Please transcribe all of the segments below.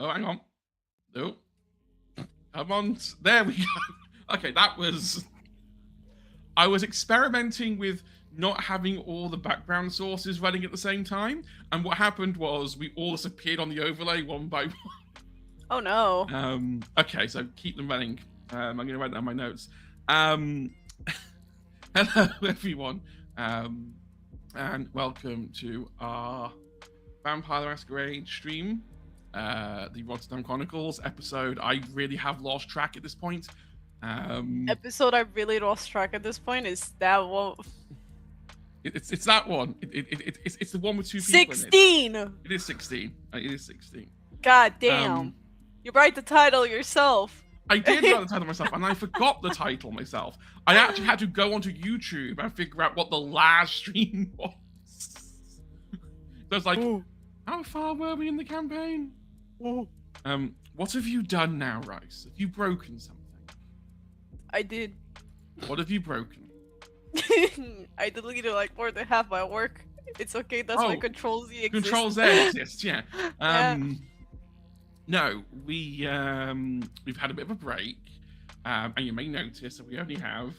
Oh, hang on. No. Come on. There we go. Okay, that was... I was experimenting with not having all the background sources running at the same time, and what happened was we all just appeared on the overlay one by one. Oh no. Okay, so keep them running. I'm going to write down my notes. Hello, everyone, and welcome to our Vampire the Masquerade stream, the Rotterdam Chronicles episode. I really have lost track at this point. Episode I really lost track at this point is that one. It's that one. It's the one with 2 people 16! in it. It is 16. It is 16. God damn. You write the title yourself. I did write the title myself, and I forgot the title myself. I actually had to go onto YouTube and figure out what the last stream was. So I was like, ooh, how far were we in the campaign? Ooh. What have you done now, Rice? Have you broken something? I did. What have you broken? I deleted like more than half my work. It's okay, that's why Control Z exists. Control Z exists, yeah. Yeah. No, we've had a bit of a break, and you may notice that we only have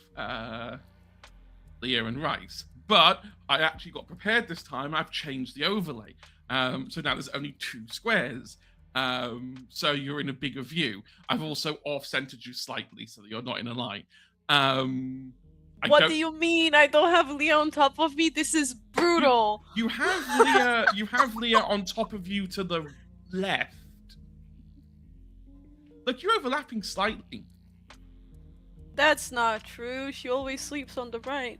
Leo and Rice. But I actually got prepared this time. I've changed the overlay, so now there's only 2 squares. So you're in a bigger view. I've also off-centered you slightly so that you're not in a line. What do you mean? I don't have Leah on top of me? This is brutal. You have Leah. You have Leah on top of you to the left. Look, you're overlapping slightly. That's not true. She always sleeps on the right.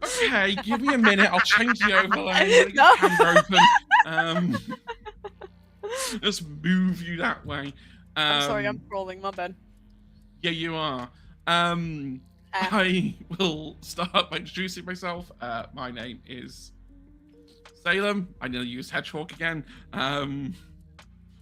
Okay, give me a minute. I'll change the overlay. No. Camera open. Just move you that way. I'm sorry, I'm trolling. My bad. Yeah, you are. I will start by introducing myself. My name is Salem. I nearly used Hedgehog again.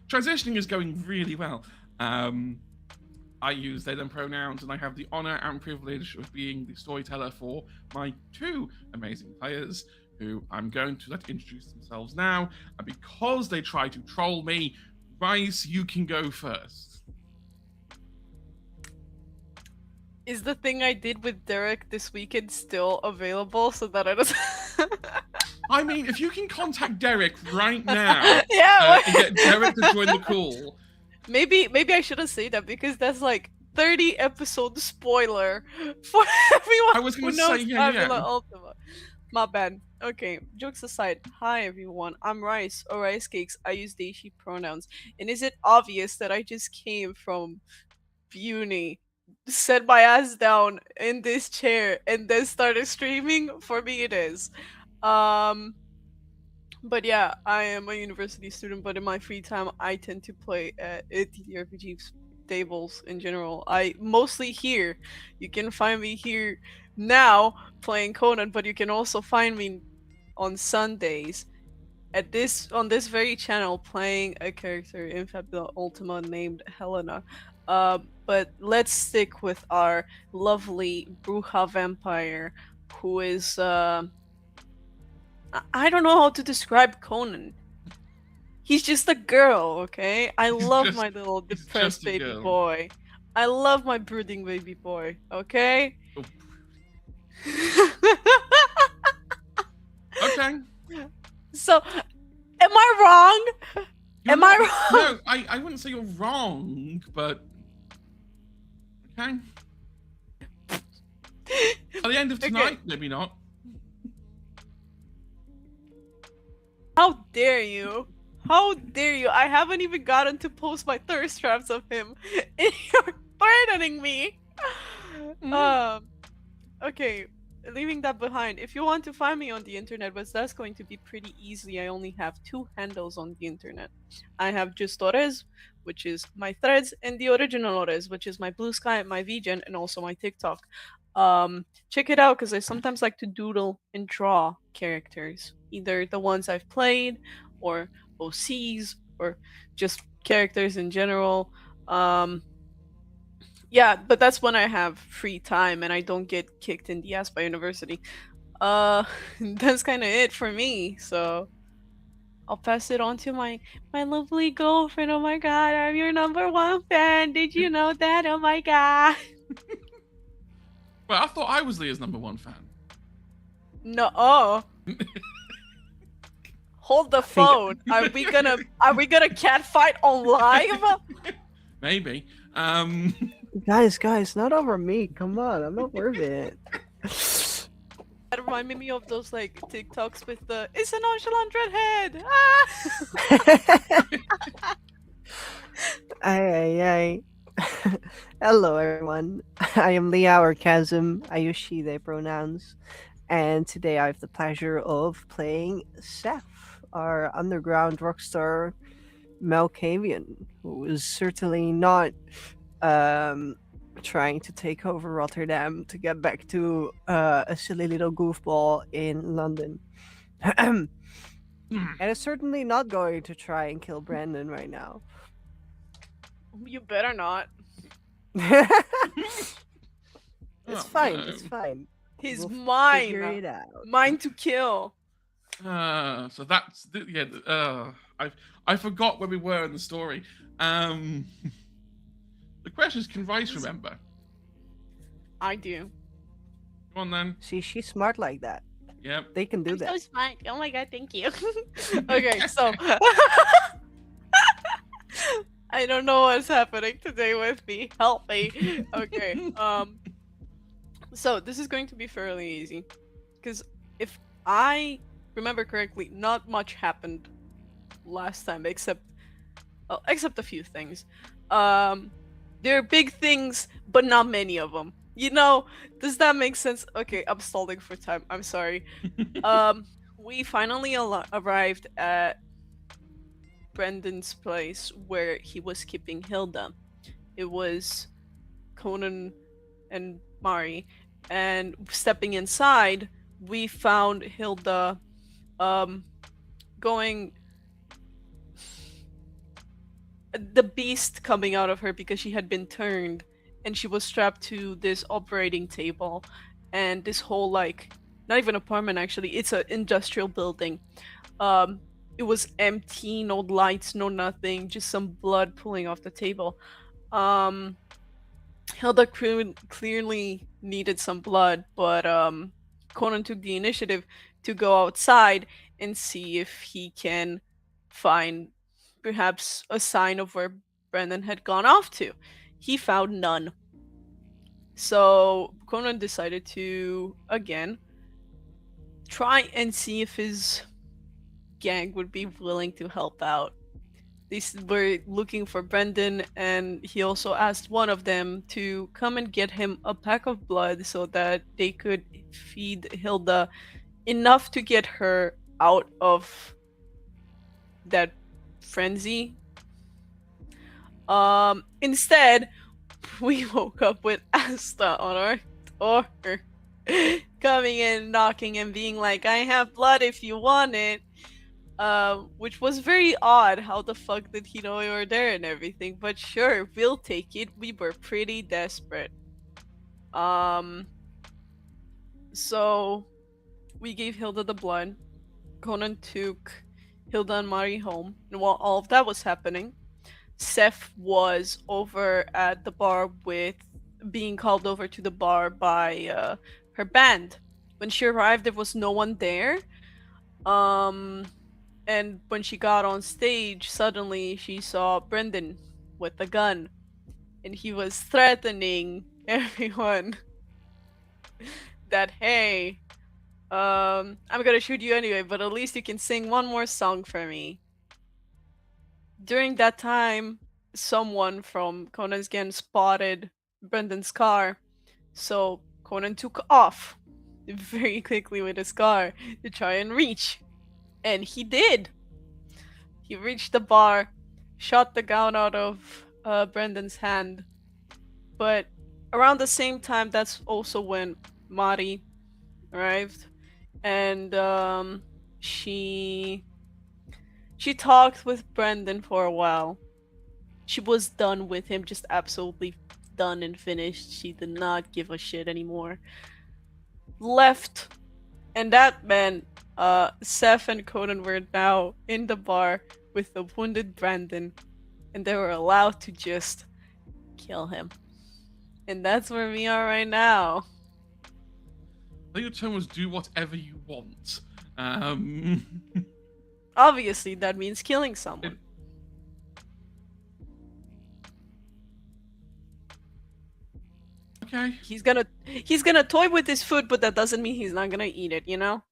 Transitioning is going really well. I use they them pronouns, and I have the honor and privilege of being the storyteller for my 2 amazing players, who I'm going to let introduce themselves now. And because they try to troll me, Rice, you can go first. Is the thing I did with Derek this weekend still available so that I don't... I mean, if you can contact Derek right now yeah, and get Derek to join the call. Maybe I shouldn't say that because that's like 30 episode spoiler for everyone. I was going who to say, knows yeah. Ultima. My bad. Okay, jokes aside. Hi everyone, I'm Rice or Rice Cakes. I use they she pronouns. And is it obvious that I just came from uni, set my ass down in this chair, and then started streaming? For me it is. But yeah, I am a university student, but in my free time I tend to play TTRPG tables in general. I mostly here. You can find me here now playing Conan, but you can also find me on Sundays on this very channel playing a character in Fabula Ultima named Helena. But let's stick with our lovely Bruja vampire, who is I don't know how to describe Conan. He's just a girl, okay? I love my little depressed baby boy. I love my brooding baby boy, okay? Oh. Okay. So, am I wrong? Am I wrong? No, I wouldn't say you're wrong, but... Okay. At the end of tonight, maybe not. How dare you? How dare you? I haven't even gotten to post my thirst traps of him. And you're threatening me. Okay, leaving that behind. If you want to find me on the internet, but that's going to be pretty easy. I only have 2 handles on the internet. I have just Ores, which is my threads, and the original Ores, which is my Blue Sky, my VGen, and also my TikTok. Check it out because I sometimes like to doodle and draw characters, either the ones I've played or OCs or just characters in general. Yeah, but that's when I have free time and I don't get kicked in the ass by university. That's kind of it for me. So I'll pass it on to my lovely girlfriend. Oh my god, I'm your number one fan. Did you know that? Oh my god. Well, I thought I was Leah's number one fan. No. Oh. Hold the phone. Are we gonna catfight on live? Maybe. Guys, not over me. Come on, I'm not worth it. That reminded me of those like TikToks with the "It's a nonchalant redhead." Ah! Ay. Hello, everyone. I am Leah or Chasm. I use she, they pronouns. And today I have the pleasure of playing Seth, our underground rockstar Malkavian, who is certainly not trying to take over Rotterdam to get back to a silly little goofball in London. And it's certainly not going to try and kill Brandon right now. You better not. It's fine. no. It's fine. He's We'll mine. Figure it out. Mine to kill. So that's I forgot where we were in the story. The question is, can Rice remember? I do. Come on then. See, she's smart like that. Yep. They can do I'm that. so smart. Oh my god, thank you. Okay, so I don't know what's happening today with me. Help me. Okay. So this is going to be fairly easy, because if I remember correctly, not much happened last time except a few things. There are big things, but not many of them. You know, does that make sense? Okay, I'm stalling for time. I'm sorry. We finally arrived at Brendan's place where he was keeping Hilda. It was Conan and Mari, and stepping inside, we found Hilda going, the beast coming out of her because she had been turned, and she was strapped to this operating table, and this whole, like, not even apartment actually, it's an industrial building. It was empty, no lights, no nothing, just some blood pulling off the table. Hilda clearly needed some blood, but Conan took the initiative to go outside and see if he can find perhaps a sign of where Brendan had gone off to. He found none. So Conan decided to, again, try and see if his gang would be willing to help out. They were looking for Brendan, and he also asked one of them to come and get him a pack of blood so that they could feed Hilda enough to get her out of that frenzy. Instead, we woke up with Asta on our door, coming in, knocking, and being like, "I have blood if you want it." Which was very odd. How the fuck did he know we were there and everything? But sure, we'll take it. We were pretty desperate. So we gave Hilda the blood. Conan took Hilda and Mari home. And while all of that was happening, Seth was over at the bar being called over to the bar by her band. When she arrived, there was no one there. And when she got on stage, suddenly she saw Brendan with a gun. And he was threatening everyone that, hey, I'm gonna shoot you anyway, but at least you can sing one more song for me. During that time, someone from Conan's gang spotted Brendan's car. So Conan took off very quickly with his car to try and reach. And he did. He reached the bar, shot the gun out of Brendan's hand. But around the same time, that's also when Mari arrived, and she talked with Brendan for a while. She was done with him, just absolutely done and finished. She did not give a shit anymore. Left, and that meant Seth and Conan were now in the bar with the wounded Brandon, and they were allowed to just kill him. And that's where we are right now. I think the term was do whatever you want. Obviously, that means killing someone. Okay. He's gonna toy with his food, but that doesn't mean he's not gonna eat it, you know?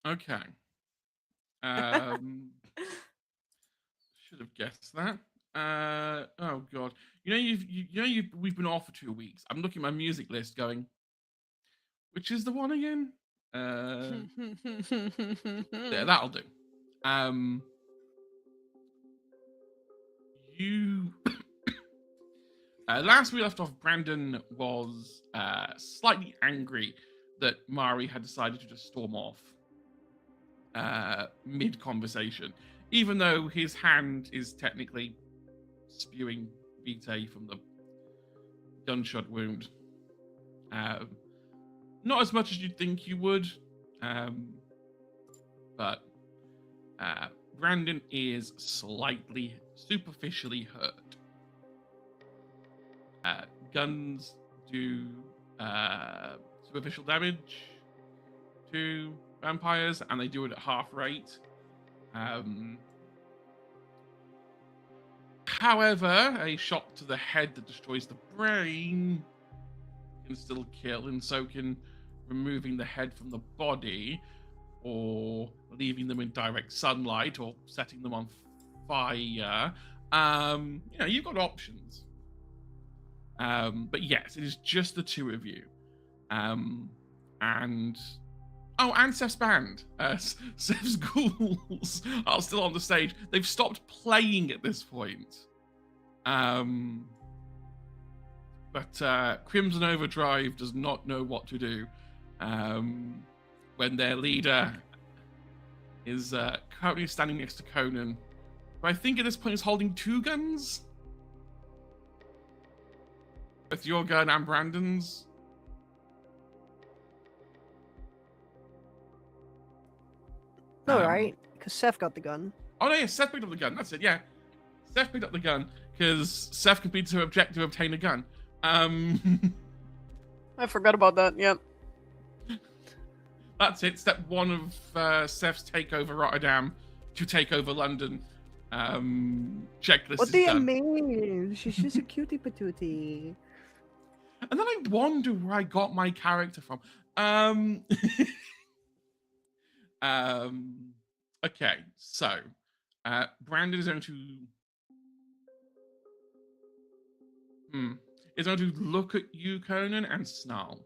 Okay. Should have guessed that. Oh god. We've been off for 2 weeks. I'm looking at my music list going, which is the one again? Yeah, that'll do. You last we left off, Brandon was slightly angry that Mari had decided to just storm off mid-conversation, even though his hand is technically spewing vitae from the gunshot wound. Not as much as you'd think you would, but Brandon is slightly, superficially hurt. Guns do superficial damage to vampires, and they do it at half rate. However, a shot to the head that destroys the brain can still kill, and so can removing the head from the body, or leaving them in direct sunlight, or setting them on fire. You've got options. But yes, it is just the two of you. And Seth's band. Seth's ghouls are still on the stage. They've stopped playing at this point. But Crimson Overdrive does not know what to do when their leader is currently standing next to Conan, who I think at this point is holding 2 guns. With your gun and Brandon's. No, right? Because Seth got the gun. Oh no, yeah, Seth picked up the gun. That's it. Yeah, Seth picked up the gun because Seth completed her objective to obtain a gun. I forgot about that. Yep. That's it. Step 1 of Seth's take over Rotterdam to take over London. Checklist. What is do you done. mean? She's just a cutie patootie. And then I wonder where I got my character from. Okay, so Brandon is going to look at you, Conan, and snarl.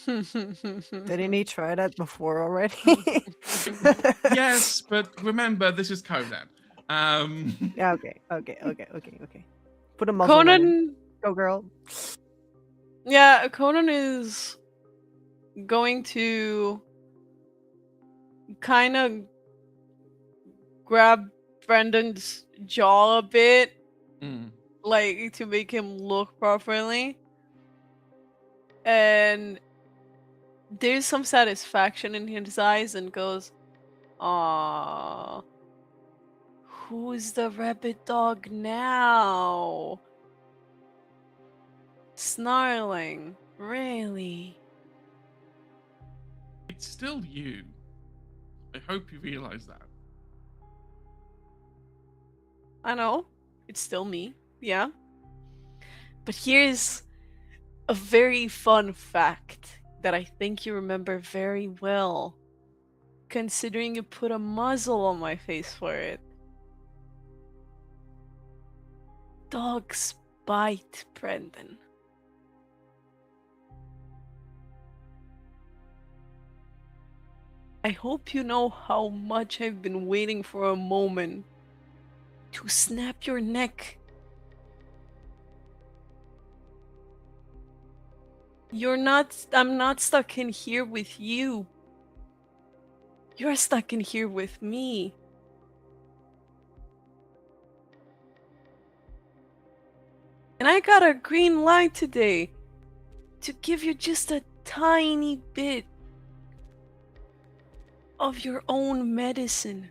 Didn't he try that before already? Yes, but remember, this is Conan. Yeah, okay. Put a muzzle on him. Conan. Go, girl. Yeah, Conan is going to kind of grab Brendan's jaw a bit, like to make him look properly. And there's some satisfaction in his eyes and goes, "Aww, who's the rabbit dog now? Snarling, really?" It's still you. I hope you realize that. I know, it's still me, yeah. But here's a very fun fact that I think you remember very well, considering you put a muzzle on my face for it. Dogs bite, Brendan. I hope you know how much I've been waiting for a moment to snap your neck. I'm not stuck in here with you. You're stuck in here with me. And I got a green light today to give you just a tiny bit of your own medicine.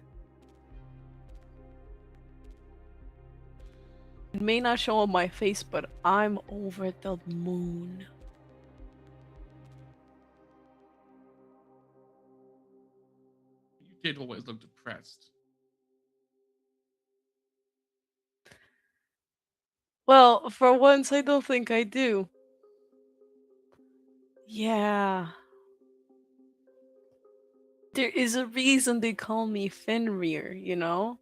It may not show on my face, but I'm over the moon. You did always look depressed. Well, for once, I don't think I do. Yeah. There is a reason they call me Fenrir, you know?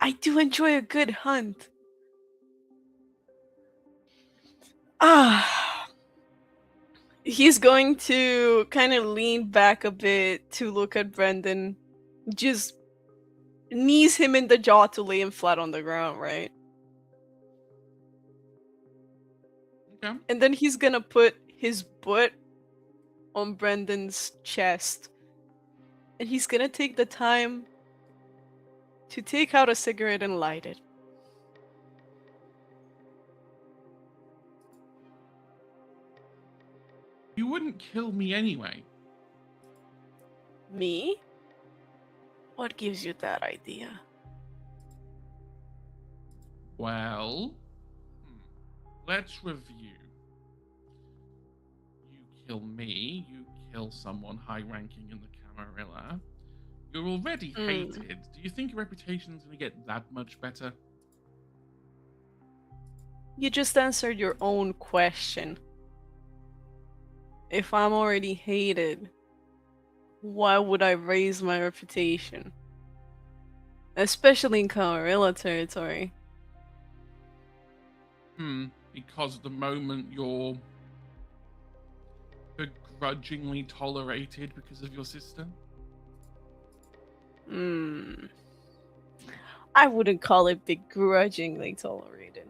I do enjoy a good hunt. Ah. He's going to kind of lean back a bit to look at Brendan. Just knees him in the jaw to lay him flat on the ground, right? Okay. And then he's gonna put his butt on Brendan's chest. And he's gonna take the time to take out a cigarette and light it. You wouldn't kill me anyway. Me? What gives you that idea? Well, let's review. You kill me, you kill someone high-ranking in the Camarilla. You're already hated. Do you think your reputation's going to get that much better? You just answered your own question. If I'm already hated, why would I raise my reputation? Especially in Camarilla territory. Because at the moment you're begrudgingly tolerated because of your sister? I wouldn't call it begrudgingly tolerated.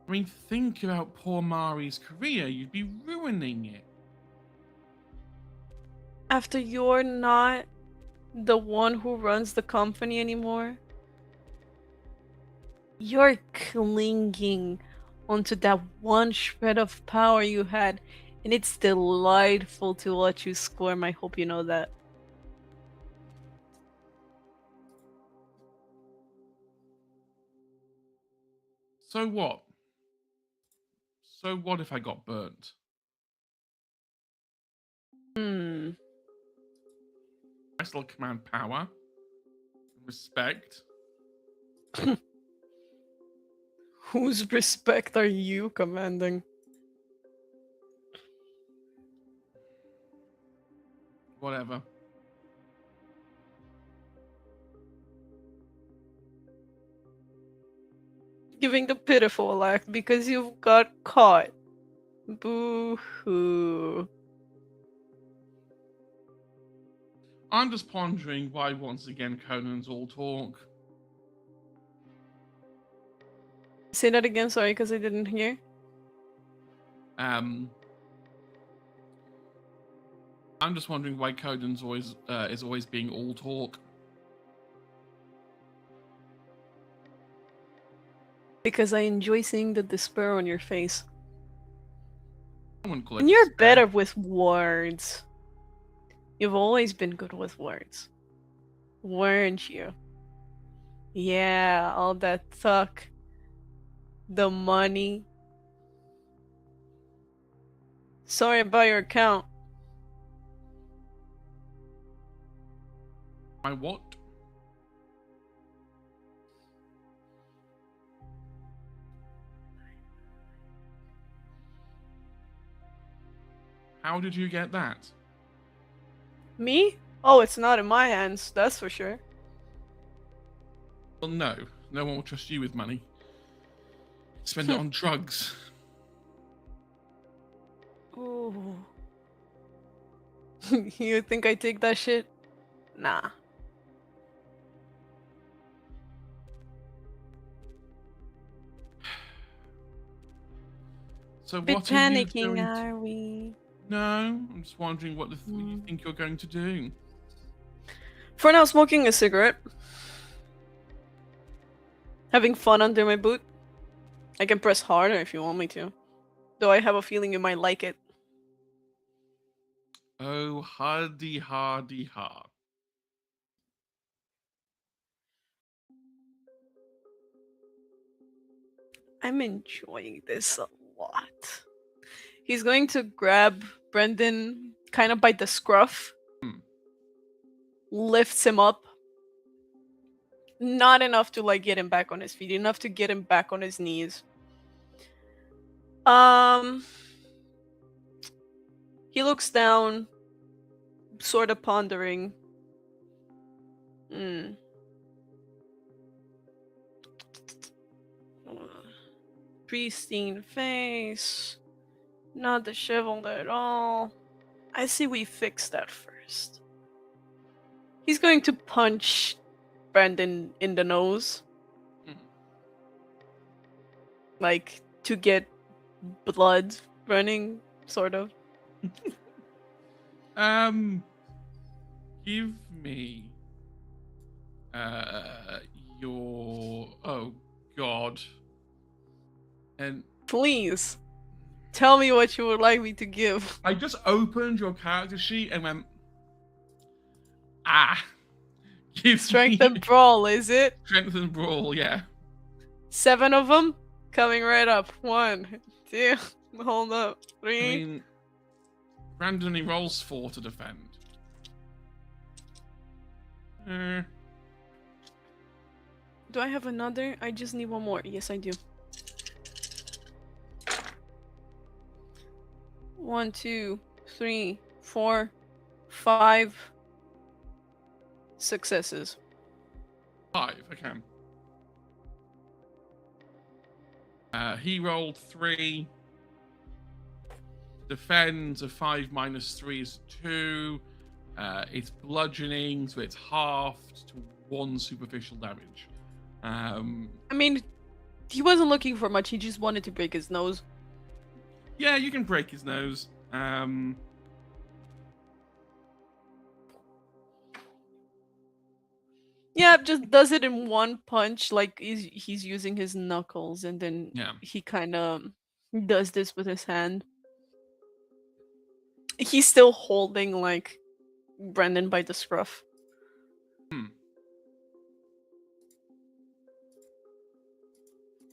I mean, think about poor Mari's career. You'd be ruining it. After you're not the one who runs the company anymore, you're clinging onto that one shred of power you had, and it's delightful to watch you squirm. I hope you know that. So what? So what if I got burnt? I still command power, respect. Whose respect are you commanding? Whatever. Giving the pitiful laugh because you've got caught. Boo-hoo. I'm just pondering why once again Conan's all talk. Say that again, sorry, because I didn't hear. I'm just wondering why Conan's always is always being all talk. Because I enjoy seeing the despair on your face. I wouldn't call it And you're despair. better with words. You've always been good with words. Weren't you? Yeah, all that talk. The money. Sorry about your account. My what? How did you get that? Me? Oh, it's not in my hands, that's for sure. Well, no. No one will trust you with money. Spend it on drugs. Ooh. You think I take that shit? Nah. So Bit what are you panicking, going to... are we? No, I'm just wondering what you think you're going to do. For now, smoking a cigarette. Having fun under my boot. I can press harder if you want me to. though I have a feeling you might like it. Oh, hardy, hardy, ha. I'm enjoying this a lot. He's going to grab Brendan kind of by the scruff, Hmm. lifts him up. Not enough to like get him back on his feet, enough to get him back on his knees. He looks down, sort of pondering. Pristine face, not disheveled at all. I see we fixed that first. He's going to punch Brandon in the nose. Like, to get blood running, sort of. Give me your oh god. And Please, tell me what you would like me to give. I just opened your character sheet and went give Strength me and brawl, is it? strength and brawl, yeah. 7 of them? Coming right up. 1, 2, hold up. 3. I mean, randomly rolls 4 to defend. Do I have another? I just need one more. Yes, I do. 1, 2, 3, 4, 5 successes. 5, okay. He rolled 3. Defends a 5 minus 3 is 2. It's bludgeoning, so it's halved to 1 superficial damage. I mean, he wasn't looking for much. He just wanted to break his nose. Yeah, you can break his nose. Yeah, just does it in one punch. Like he's using his knuckles, and then Yeah. he kind of does this with his hand. He's still holding like Brendan by the scruff.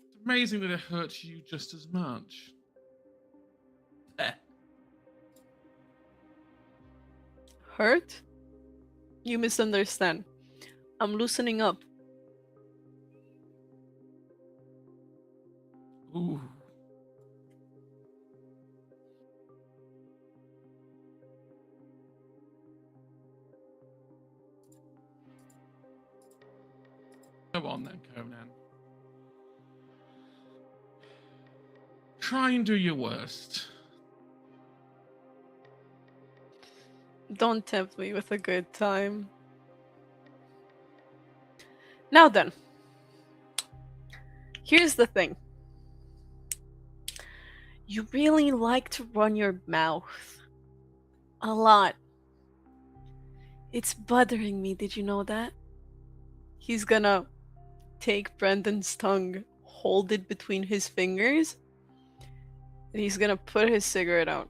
It's amazing that it hurts you just as much. Hurt? You misunderstand. I'm loosening up. Ooh. Go on then, Conan. Try and do your worst. Don't tempt me with a good time. Now then. Here's the thing. You really like to run your mouth. A lot. It's bothering me, did you know that? He's gonna take Brendan's tongue, hold it between his fingers, and he's gonna put his cigarette out.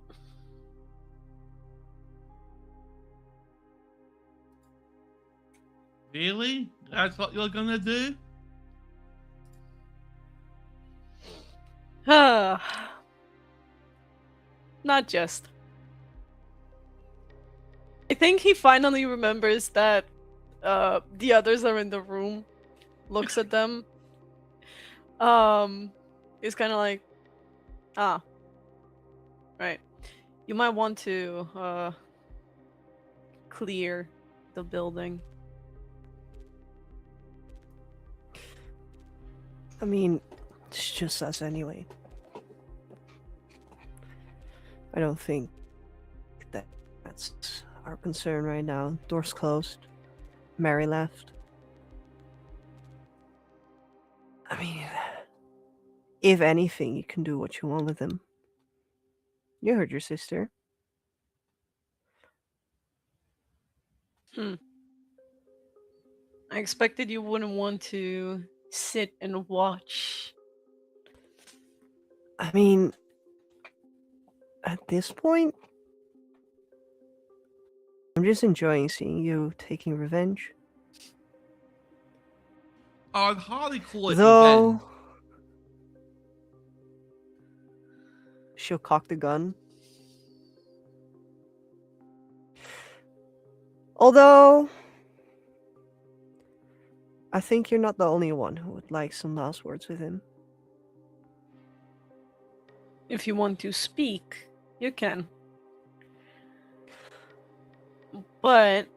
Really? That's what you're gonna do? Not just. I think he finally remembers that the others are in the room, looks at them, is kind of like, right. You might want to clear the building. I mean, it's just us anyway. I don't think that's our concern right now. Door's closed. Mary left. I mean, if anything, you can do what you want with him. You heard your sister. I expected you wouldn't want to sit and watch. I mean, At this point, I'm just enjoying seeing you taking revenge. I'd hardly call it Though, revenge. she'll cock the gun. Although, I think you're not the only one who would like some last words with him. If you want to speak, you can. But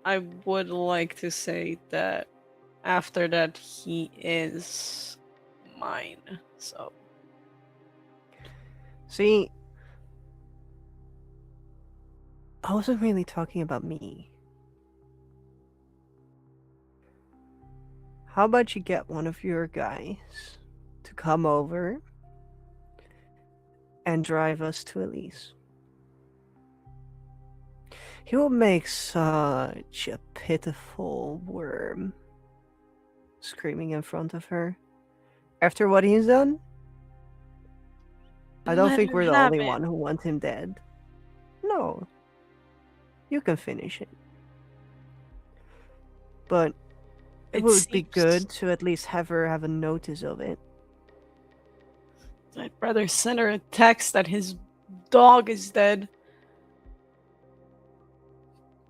I would like to say that after that, he is mine. So See, I wasn't really talking about me. How about you get one of your guys to come over and drive us to Elise? He will make such a pitiful worm screaming in front of her. After what he's done, I don't let think her we're the have only it. one who want him dead. No. You can finish it. But it It would be seems- good to at least have her have a notice of it. I'd rather send her a text that his dog is dead.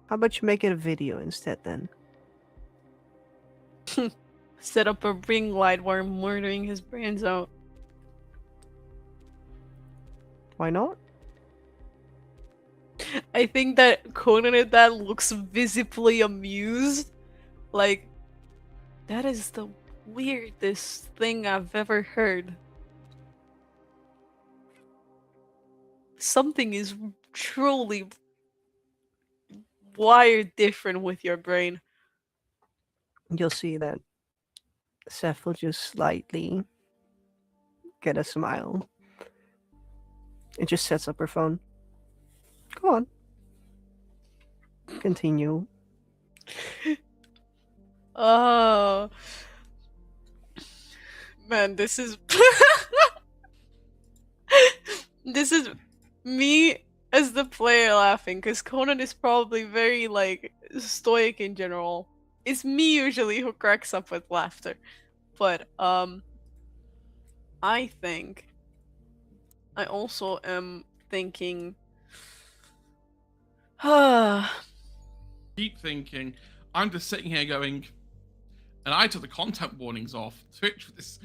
How about you make it a video instead then? Set up a ring light while I'm murdering his brains out. Why not? I think that Conan at that looks visibly amused. Like, that is the weirdest thing I've ever heard. Something is truly wired different with your brain. You'll see that Seth will just slightly get a smile. It just sets up her phone. Go on. Continue. Oh. Man, this is this is me as the player laughing, because Conan is probably very like stoic in general. It's me usually who cracks up with laughter. But I think I also am thinking Keep thinking. I'm just sitting here going, and I took the content warnings off Twitch for this.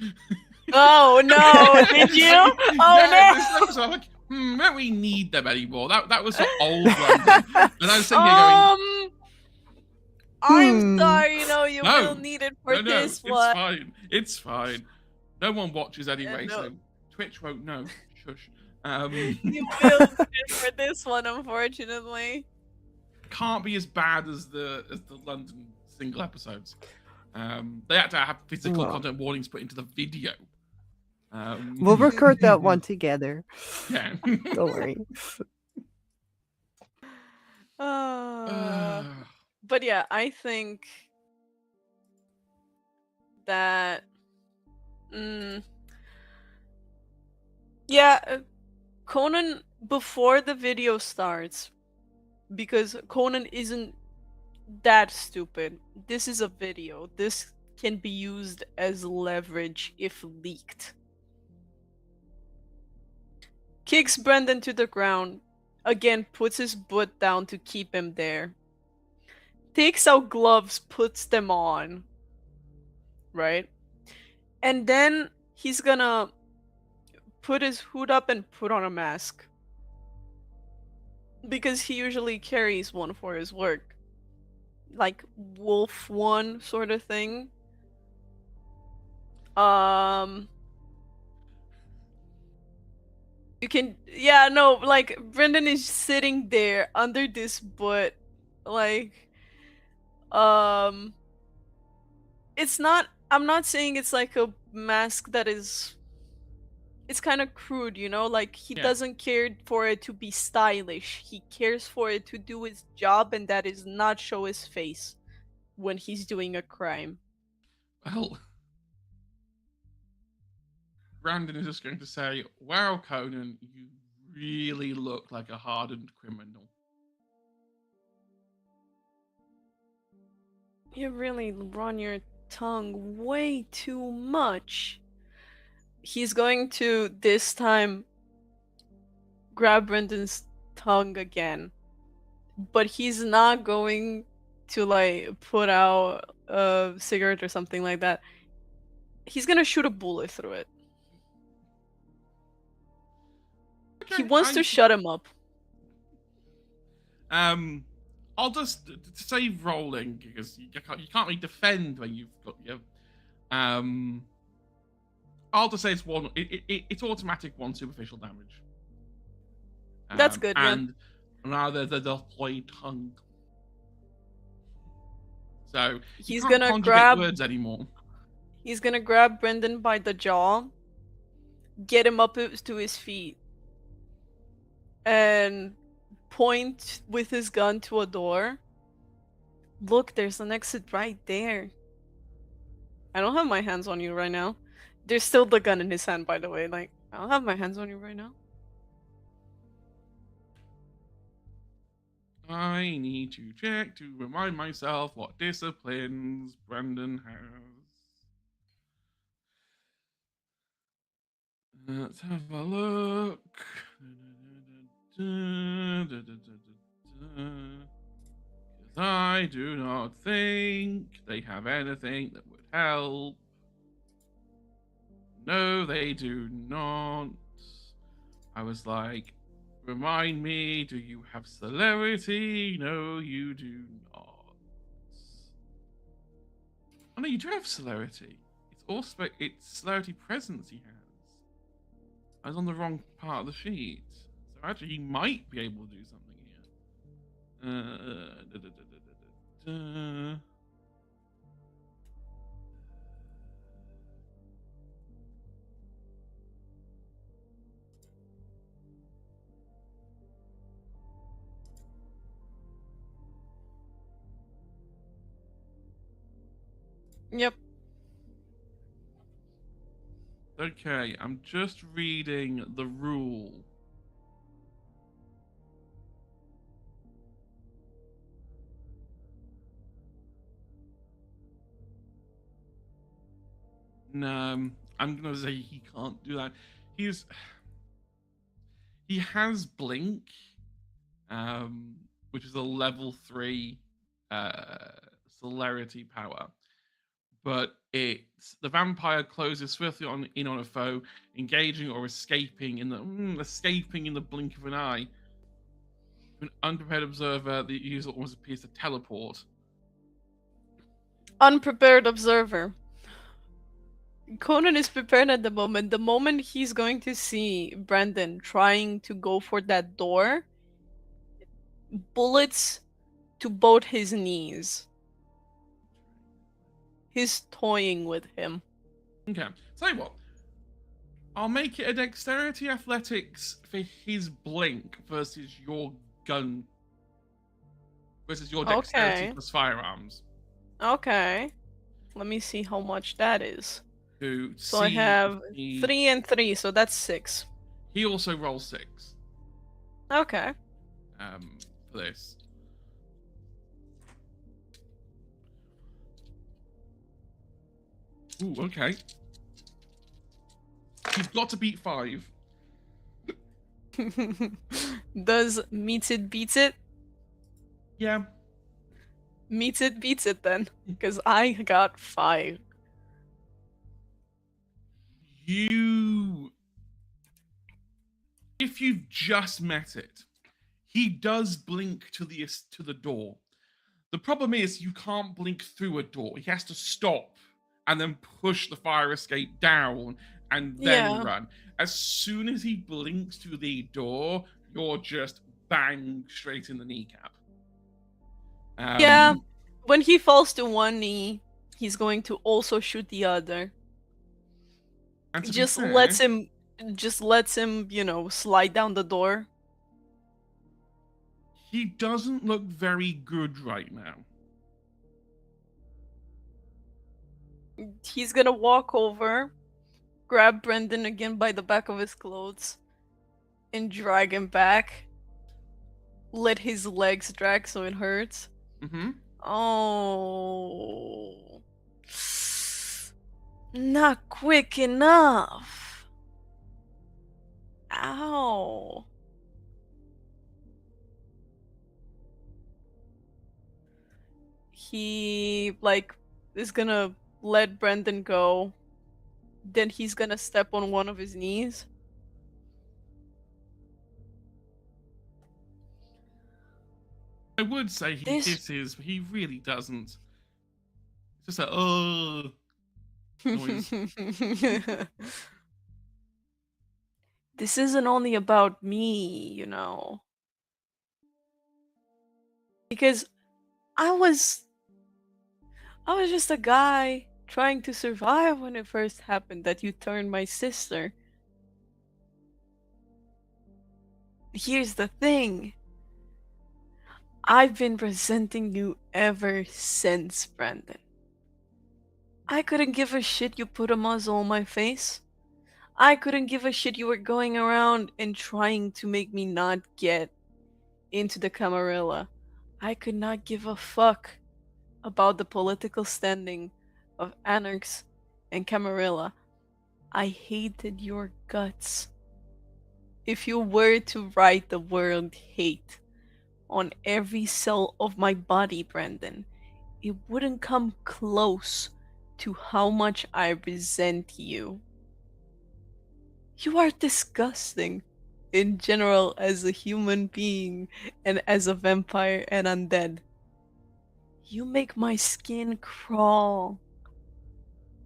Oh no, did you? Oh yeah, no. This episode, I'm like, we don't really need them anymore. That was for old London. And I was sitting here going, I'm sorry, you No. will need it for no, this it's one. fine. It's fine. No one watches anyway, no. so Twitch won't know. Shush. You will need it for this one, unfortunately. Can't be as bad as the London single episodes. They had to have physical Well. content warnings put into the video. We'll record that one together. Yeah. Don't worry. But yeah, I think that Conan, before the video starts, because Conan isn't that stupid. This is a video. This can be used as leverage if leaked. Kicks Brendan to the ground. Again, puts his butt down to keep him there. Takes out gloves, puts them on. Right? And then he's gonna put his hood up and put on a mask. Because he usually carries one for his work. Like wolf one sort of thing. You can, like Brendan is sitting there under this butt, like, it's not. I'm not saying it's like a mask that is. It's kind of crude, like he Yeah. doesn't care for it to be stylish. He cares for it to do his job, and that is not show his face when he's doing a crime. Well, Brandon is just going to say, "Wow, Conan, you really look like a hardened criminal." You really run your tongue way too much. He's going to this time grab Brendan's tongue again, but he's not going to like put out a cigarette or something like that. He's gonna shoot a bullet through it. He Okay, wants to shut him up. I'll just save rolling because you can't really defend when you've got your. I'll just say it's one. It's automatic one superficial damage. That's good, yeah. And now the deployed tongue. So He's can't gonna conjugate grab. words anymore. He's gonna grab Brendan by the jaw, get him up to his feet, and point with his gun to a door. Look, there's an exit right there. I don't have my hands on you right now. There's still the gun in his hand, by the way. Like, I don't have my hands on you right now. I need to check to remind myself what disciplines Brandon has. Let's have a look. I do not think they have anything that would help. No, they do not. I was like, remind me, do you have celerity? No, you do not. Oh no, you do have celerity. It's celerity presence he has. I was on the wrong part of the sheet. So actually he might be able to do something here. Yep. Okay, I'm just reading the rule. No, I'm gonna say he can't do that. He has blink, which is a level 3 celerity power. But it's the vampire closes swiftly in on a foe, engaging or escaping in the blink of an eye. An unprepared observer, the user almost appears to teleport. Unprepared observer. Conan is prepared at the moment. The moment he's going to see Brandon trying to go for that door, bullets to both his knees. He's toying with him. Okay, tell you what. I'll make it a dexterity athletics for his blink versus your gun. Versus your dexterity plus firearms. Okay. Let me see how much that is. So I have 3 and 3, so that's 6. He also rolls 6. Okay. For this. Ooh, okay. He's got to beat 5. Does meets it beats it? Yeah. Meets it beats it then, because I got 5. If you've just met it, he does blink to the door. The problem is you can't blink through a door. He has to stop and then push the fire escape down and then run. As soon as he blinks to the door, you're just bang straight in the kneecap. Yeah, when he falls to one knee, he's going to also shoot the other. Just lets him, slide down the door. He doesn't look very good right now. He's gonna walk over grab Brendan again by the back of his clothes and drag him back. Let his legs drag so it hurts. Mm-hmm. Oh. Not quick enough. Ow. He, like, is gonna let Brendan go. Then he's gonna step on one of his knees. I would say he hisses, but he really doesn't. It's just a noise. This isn't only about me, you know. Because I was just a guy trying to survive when it first happened that you turned my sister. Here's the thing. I've been resenting you ever since, Brandon. I couldn't give a shit you put a muzzle on my face. I couldn't give a shit you were going around and trying to make me not get into the Camarilla. I could not give a fuck about the political standing of Anarchs and Camarilla. I hated your guts. If you were to write the word hate on every cell of my body, Brandon, it wouldn't come close to how much I resent you. You are disgusting in general as a human being and as a vampire and undead. You make my skin crawl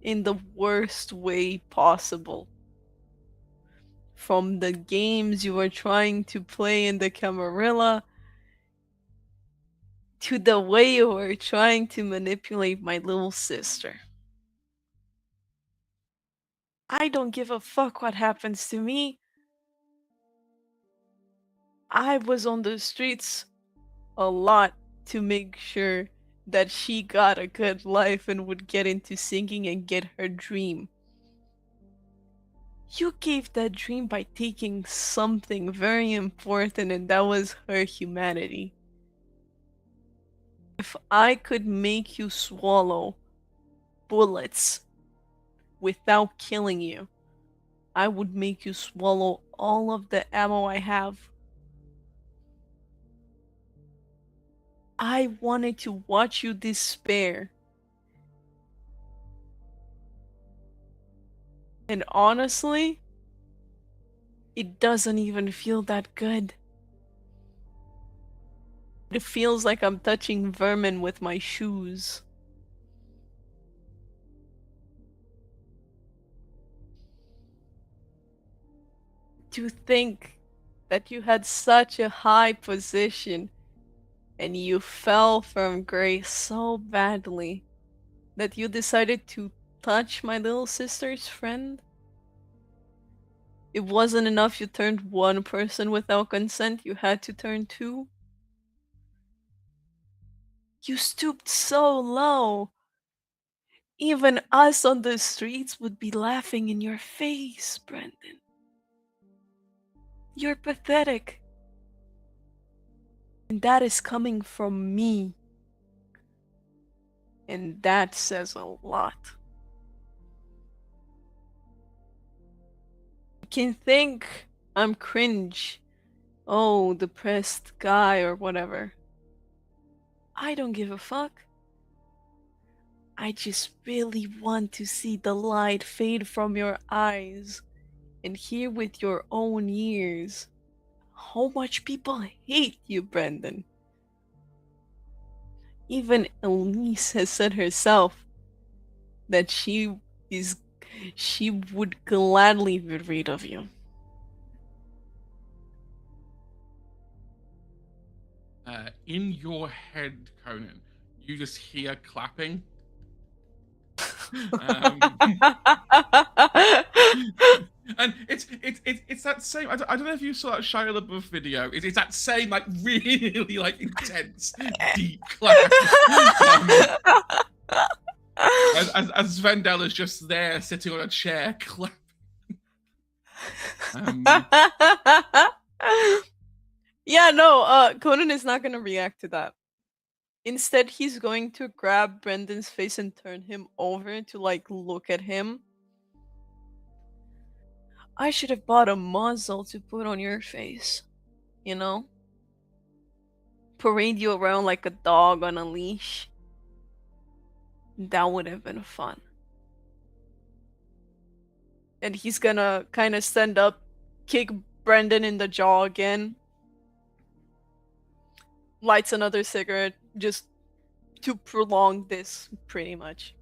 in the worst way possible. From the games you were trying to play in the Camarilla to the way you were trying to manipulate my little sister. I don't give a fuck what happens to me. I was on the streets a lot to make sure that she got a good life and would get into singing and get her dream. You gave that dream by taking something very important, and that was her humanity. If I could make you swallow bullets without killing you, I would make you swallow all of the ammo I have. I wanted to watch you despair. And honestly, it doesn't even feel that good. It feels like I'm touching vermin with my shoes. To think that you had such a high position and you fell from grace so badly that you decided to touch my little sister's friend? It wasn't enough you turned one person without consent, you had to turn two? You stooped so low. Even us on the streets would be laughing in your face, Brendan. You're pathetic. And that is coming from me. And that says a lot. You can think I'm cringe. Oh, depressed guy or whatever. I don't give a fuck. I just really want to see the light fade from your eyes and hear with your own ears how much people hate you, Brendan. Even Elise has said herself that she would gladly be rid of you. In your head, Conan, you just hear clapping. And it's that same. I don't know if you saw that Shia LaBeouf video. It's that same like really like intense deep clap. As Vendella's just there sitting on a chair clapping. Yeah, no, Conan is not gonna react to that. Instead, he's going to grab Brendan's face and turn him over to like look at him. I should have bought a muzzle to put on your face. You know? Parade you around like a dog on a leash. That would have been fun. And he's gonna kind of stand up, kick Brendan in the jaw again. Lights another cigarette, just to prolong this, pretty much.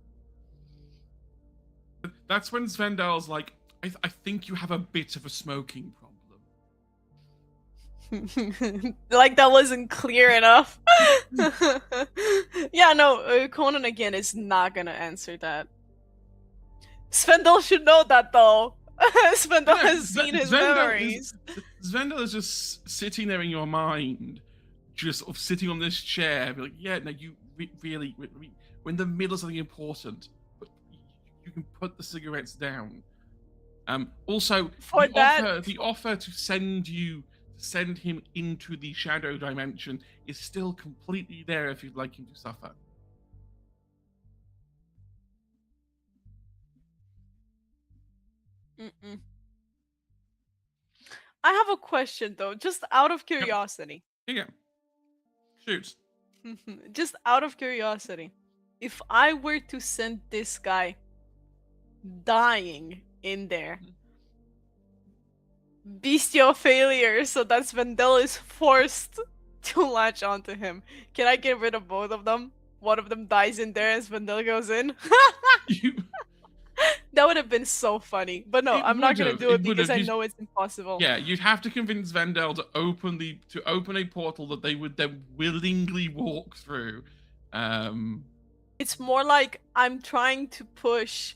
That's when Svendel's like, I think you have a bit of a smoking problem. Like that wasn't clear enough. Yeah, no, Conan again is not gonna answer that. Svendel should know that though. Svendel has seen his memories. Svendel is just sitting there in your mind, just sort of sitting on this chair, be like, yeah, no, you really, we're in the middle of something important, but you can put the cigarettes down. Also, the offer to send him into the shadow dimension is still completely there if you'd like him to suffer. I have a question though, just out of curiosity. Yeah. Shoot. Just out of curiosity. If I were to send this guy dying in there, bestial failure, so that Svendel is forced to latch onto him. Can I get rid of both of them? One of them dies in there and Svendel goes in? That would have been so funny. But no, I'm not gonna do it because I know it's impossible. Yeah, you'd have to convince Svendel to open a portal that they would then willingly walk through. It's more like I'm trying to push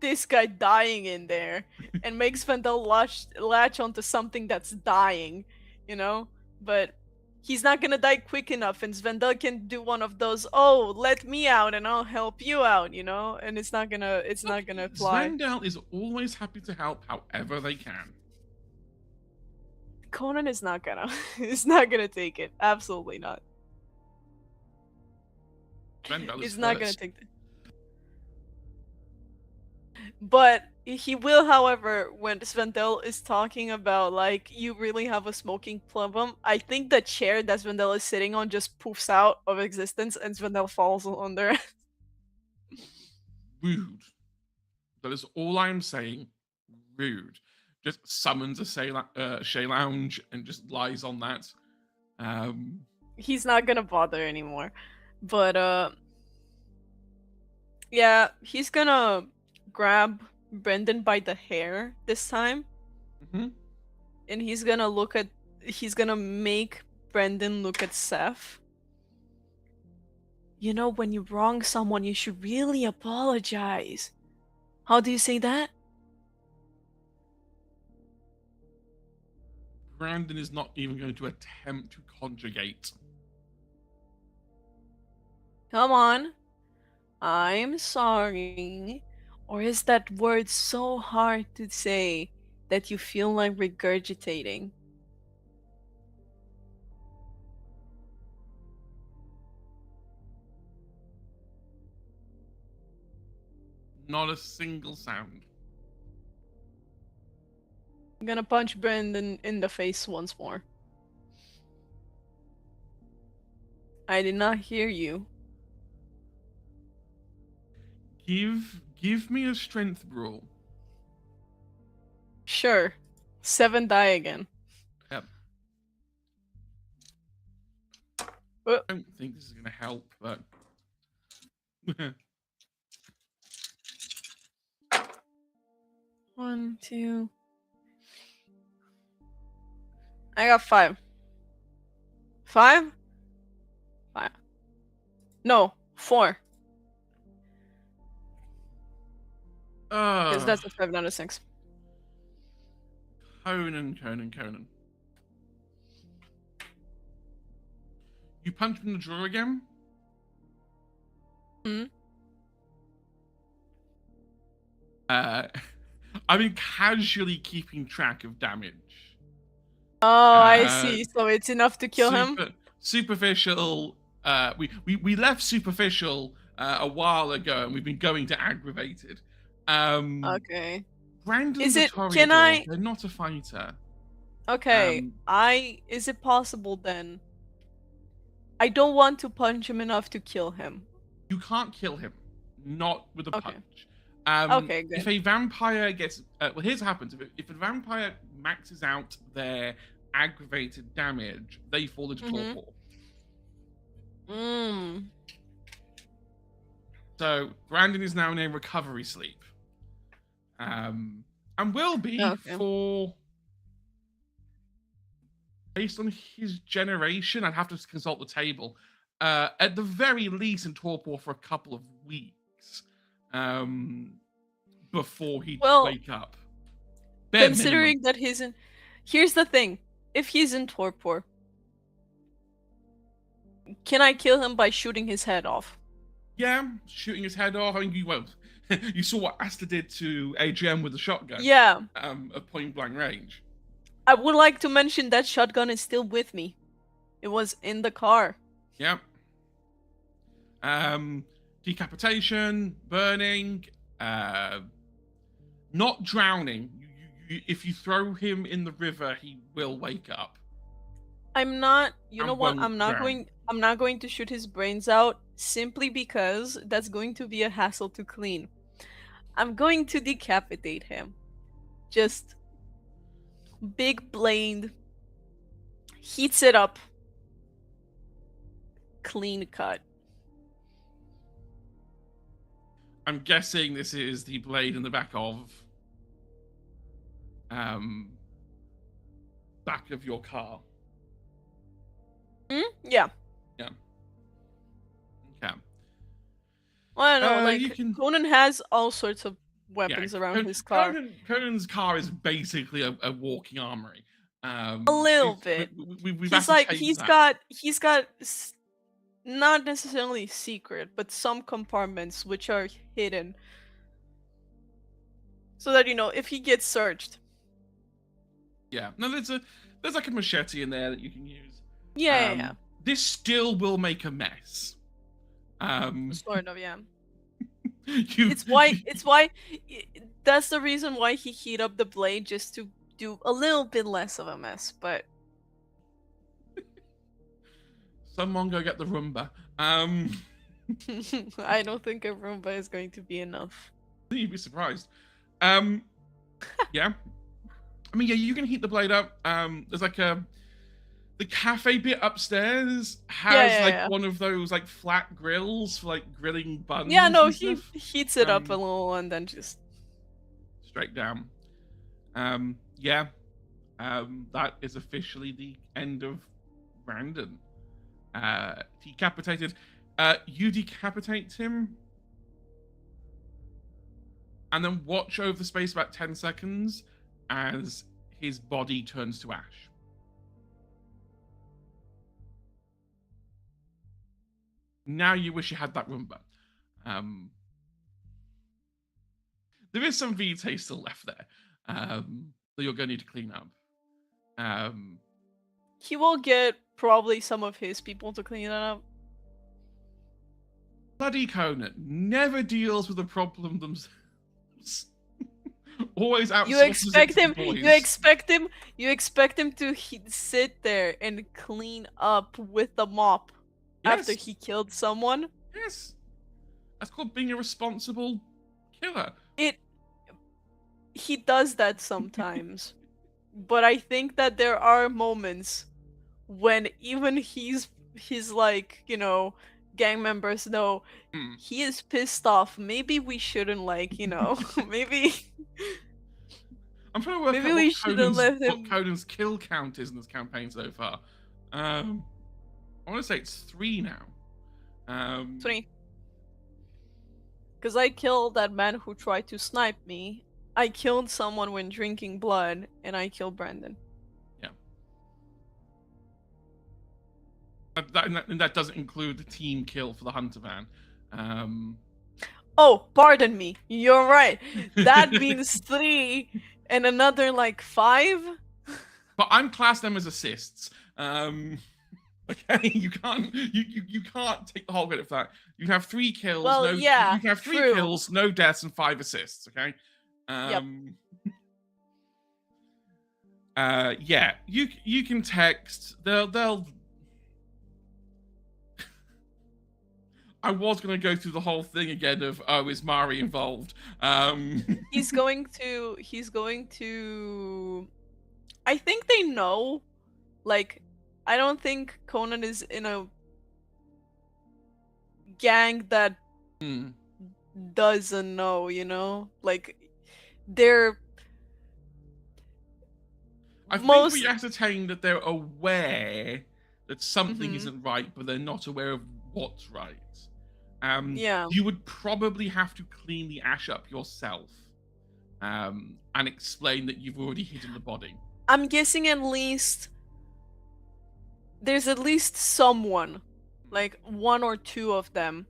this guy dying in there and make Svendel latch onto something that's dying, you know? But he's not gonna die quick enough, and Svendel can do one of those, oh, let me out and I'll help you out, you know? And it's not gonna fly. Svendel is always happy to help however they can. Conan is not gonna he's not gonna take it. Absolutely not. He's not gonna take it. But he will, however, when Svendel is talking about, like, you really have a smoking problem, I think the chair that Svendel is sitting on just poofs out of existence and Svendel falls under. Rude. That is all I'm saying. Rude. Just summons a Shea Lounge and just lies on that. He's not gonna bother anymore. But, yeah, he's gonna grab Brendan by the hair this time. And he's gonna make Brendan look at Seth. You know, when you wrong someone, you should really apologize. How do you say that? Brandon is not even going to attempt to conjugate. Come on. I'm sorry. Or is that word so hard to say that you feel like regurgitating? Not a single sound. I'm gonna punch Brendan in the face once more. I did not hear you. Give me a strength roll. Sure. 7 die again. Yep. I don't think this is gonna help, but 1, 2. I got 5. 5? 5. No, 4. Because that's a 5 out of 6. Conan. You punch him in the jaw again? I've been casually keeping track of damage. Oh, I Uh, see. So it's enough to kill him? Superficial. We left superficial a while ago, and we've been going to aggravated. Okay. Brandon's Is a it? Can Toreador. I? They're not a fighter. Okay. Is it possible then? I don't want to punch him enough to kill him. You can't kill him, not with a Okay. punch. Okay, If good. a vampire gets, well, here's what happens: if a vampire maxes out their aggravated damage, they fall into torpor. Mm. So Brandon is now in a recovery sleep, and will be Okay. for, based on his generation. I'd have to consult the table. At the very least, in torpor for a couple of weeks, before he'd Well, wake up. Bare considering minimum. that he's in, here's the thing: if he's in torpor, can I kill him by shooting his head off? Yeah, shooting his head off. I mean, you saw what Asta did to AGM with the shotgun. Yeah. At point blank range. I would like to mention that shotgun is still with me. It was in the car. Yep. Decapitation, burning, not drowning. If you throw him in the river, he will wake up. I'm not. You know what? won't I'm not drown. going. I'm not going to shoot his brains out simply because that's going to be a hassle to clean. I'm going to decapitate him. Just big blade. Heats it up. Clean cut. I'm guessing this is the blade in the back of your car. Yeah. Yeah. Okay. Well, I don't know. Like you can- Conan has all sorts of weapons around his car. Conan's car is basically a walking armory. A little bit. We've He's like ascertained he's got not necessarily secret, but some compartments which are hidden, so that if he gets searched. Yeah. No, there's like a machete in there that you can use. Yeah. This still will make a mess. Sort of, yeah. you, It's why that's the reason why he heat up the blade, just to do a little bit less of a mess, but Someone go get the Roomba. I don't think a Roomba is going to be enough. You'd be surprised. Yeah. I mean, yeah, you can heat the blade up. There's like the cafe bit upstairs has one of those like flat grills for like grilling buns. Yeah, no, and he stuff. heats it up a little and then just straight down. Yeah. That is officially the end of Brandon. Decapitated. You decapitate him, and then watch over the space about 10 seconds as his body turns to ash. Now you wish you had that Roomba. There is some vitae still left there that you're going to need to clean up. he will get probably some of his people to clean it up. Bloody Conan never deals with the problem themselves. Always outsources You expect it to him. the boys. You expect him to sit there and clean up with the mop after he killed someone. Yes, that's called being a responsible killer. He does that sometimes, but I think that there are moments when even his like gang members know he is pissed off. Maybe we shouldn't maybe. I'm trying to work Maybe out we what shouldn't let him. what Conan's kill count is in this campaign so far. I want to say it's 3 now. 3. Because I killed that man who tried to snipe me. I killed someone when drinking blood, and I killed Brandon. Yeah. And that doesn't include the team kill for the hunter van. Oh, pardon me. You're right. That means 3 and another like 5. But I'm classing them as assists. Okay, you can't take the whole credit for that. You can have 3 kills, Well, you yeah, can have 3 true. kills, no deaths, and 5 assists. Okay. Yep. Yeah, you can text. They'll. I was gonna go through the whole thing again of, oh, is Mari involved? He's going to. I think they know. Like, I don't think Conan is in a gang that doesn't know. You know, like they're. I think we ascertained that they're aware that something isn't right, but they're not aware of what's right. Yeah. You would probably have to clean the ash up yourself, and explain that you've already hidden the body. I'm guessing there's at least someone, like 1 or 2 of them,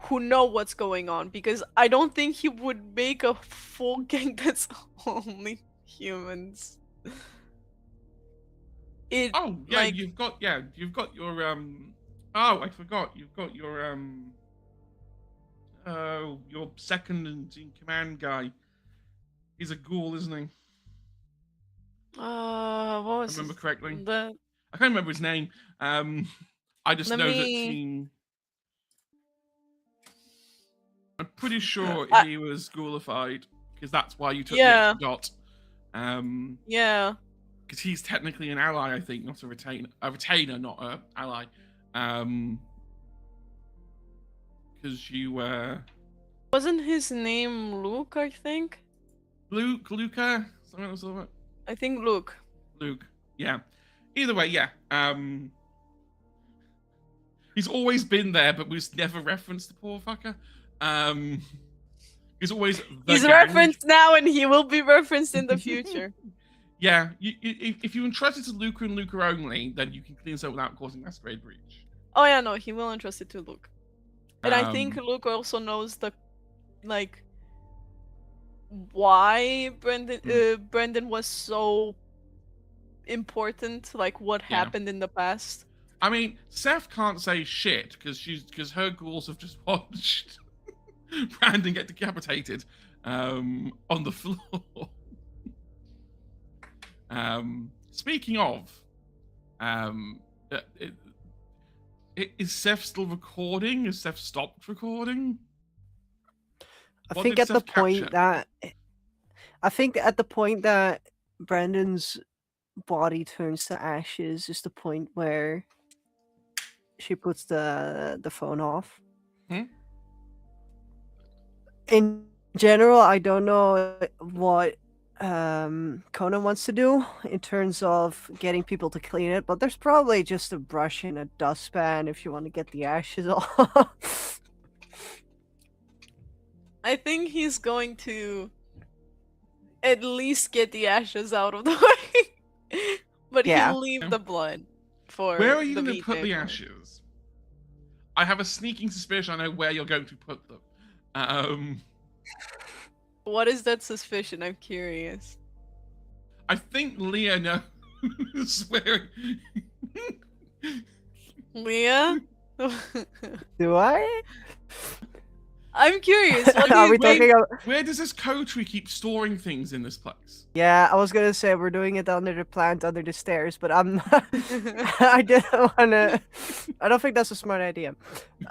who know what's going on, because I don't think he would make a full gang that's only humans. Oh yeah, you've got your oh, I forgot. You've got your second in command guy. He's a ghoul, isn't he? What was I remember correctly. I can't remember his name. I just know that he. I'm pretty sure he was ghoulified, because that's why you took the extra dot. Yeah. Because he's technically an ally, I think, not a retainer. A retainer, not an ally. Because you Wasn't his name Luke, I think? Luca? Something like that? I think Luke. Luke, yeah. Either way, yeah. He's always been there, but we've never referenced the poor fucker. He's always He's referenced now, and he will be referenced in the future. Yeah, if you entrust it to Luca and Luca only, then you can clean this up without causing masquerade breach. Oh yeah, no, he will entrust it to Luke. And I think Luke also knows the, like, why Brendan was so important, like what happened in the past. I mean, Seth can't say shit because her ghouls have just watched Brandon get decapitated on the floor. Speaking of, is Seth still recording? Has Seth stopped recording? I think at the point that Brandon's body turns to ashes is the point where she puts the phone off. In general, I don't know what Conan wants to do in terms of getting people to clean it, but there's probably just a brush and a dustpan if you want to get the ashes off. I think he's going to at least get the ashes out of the way, but he'll leave the blood for. Where are you going to put the ashes? I have a sneaking suspicion I know where you're going to put them. What is that suspicion? I'm curious. I think Leah knows where. Leah? Do I? I'm curious. What do you think? Where does this coterie keep storing things in this place? Yeah, I was gonna say we're doing it under the plant, under the stairs, but I'm not. I didn't wanna. I don't think that's a smart idea.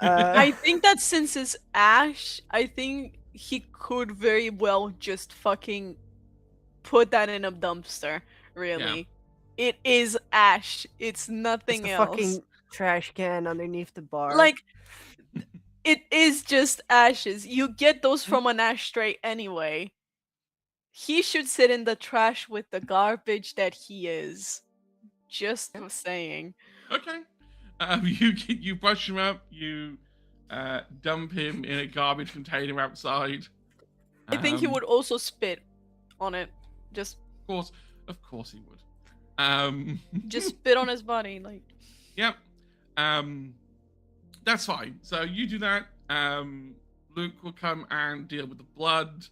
I think that since it's ash, I think he could very well just fucking put that in a dumpster. Really, it is ash. It's nothing it's else. Fucking trash can underneath the bar. Like, it is just ashes. You get those from an ashtray anyway. He should sit in the trash with the garbage that he is. Just saying. Okay. You brush him up. You dump him in a garbage container outside. I think he would also spit on it. Just. Of course he would. Just spit on his body, like. Yep. That's fine. So you do that. Luke will come and deal with the blood.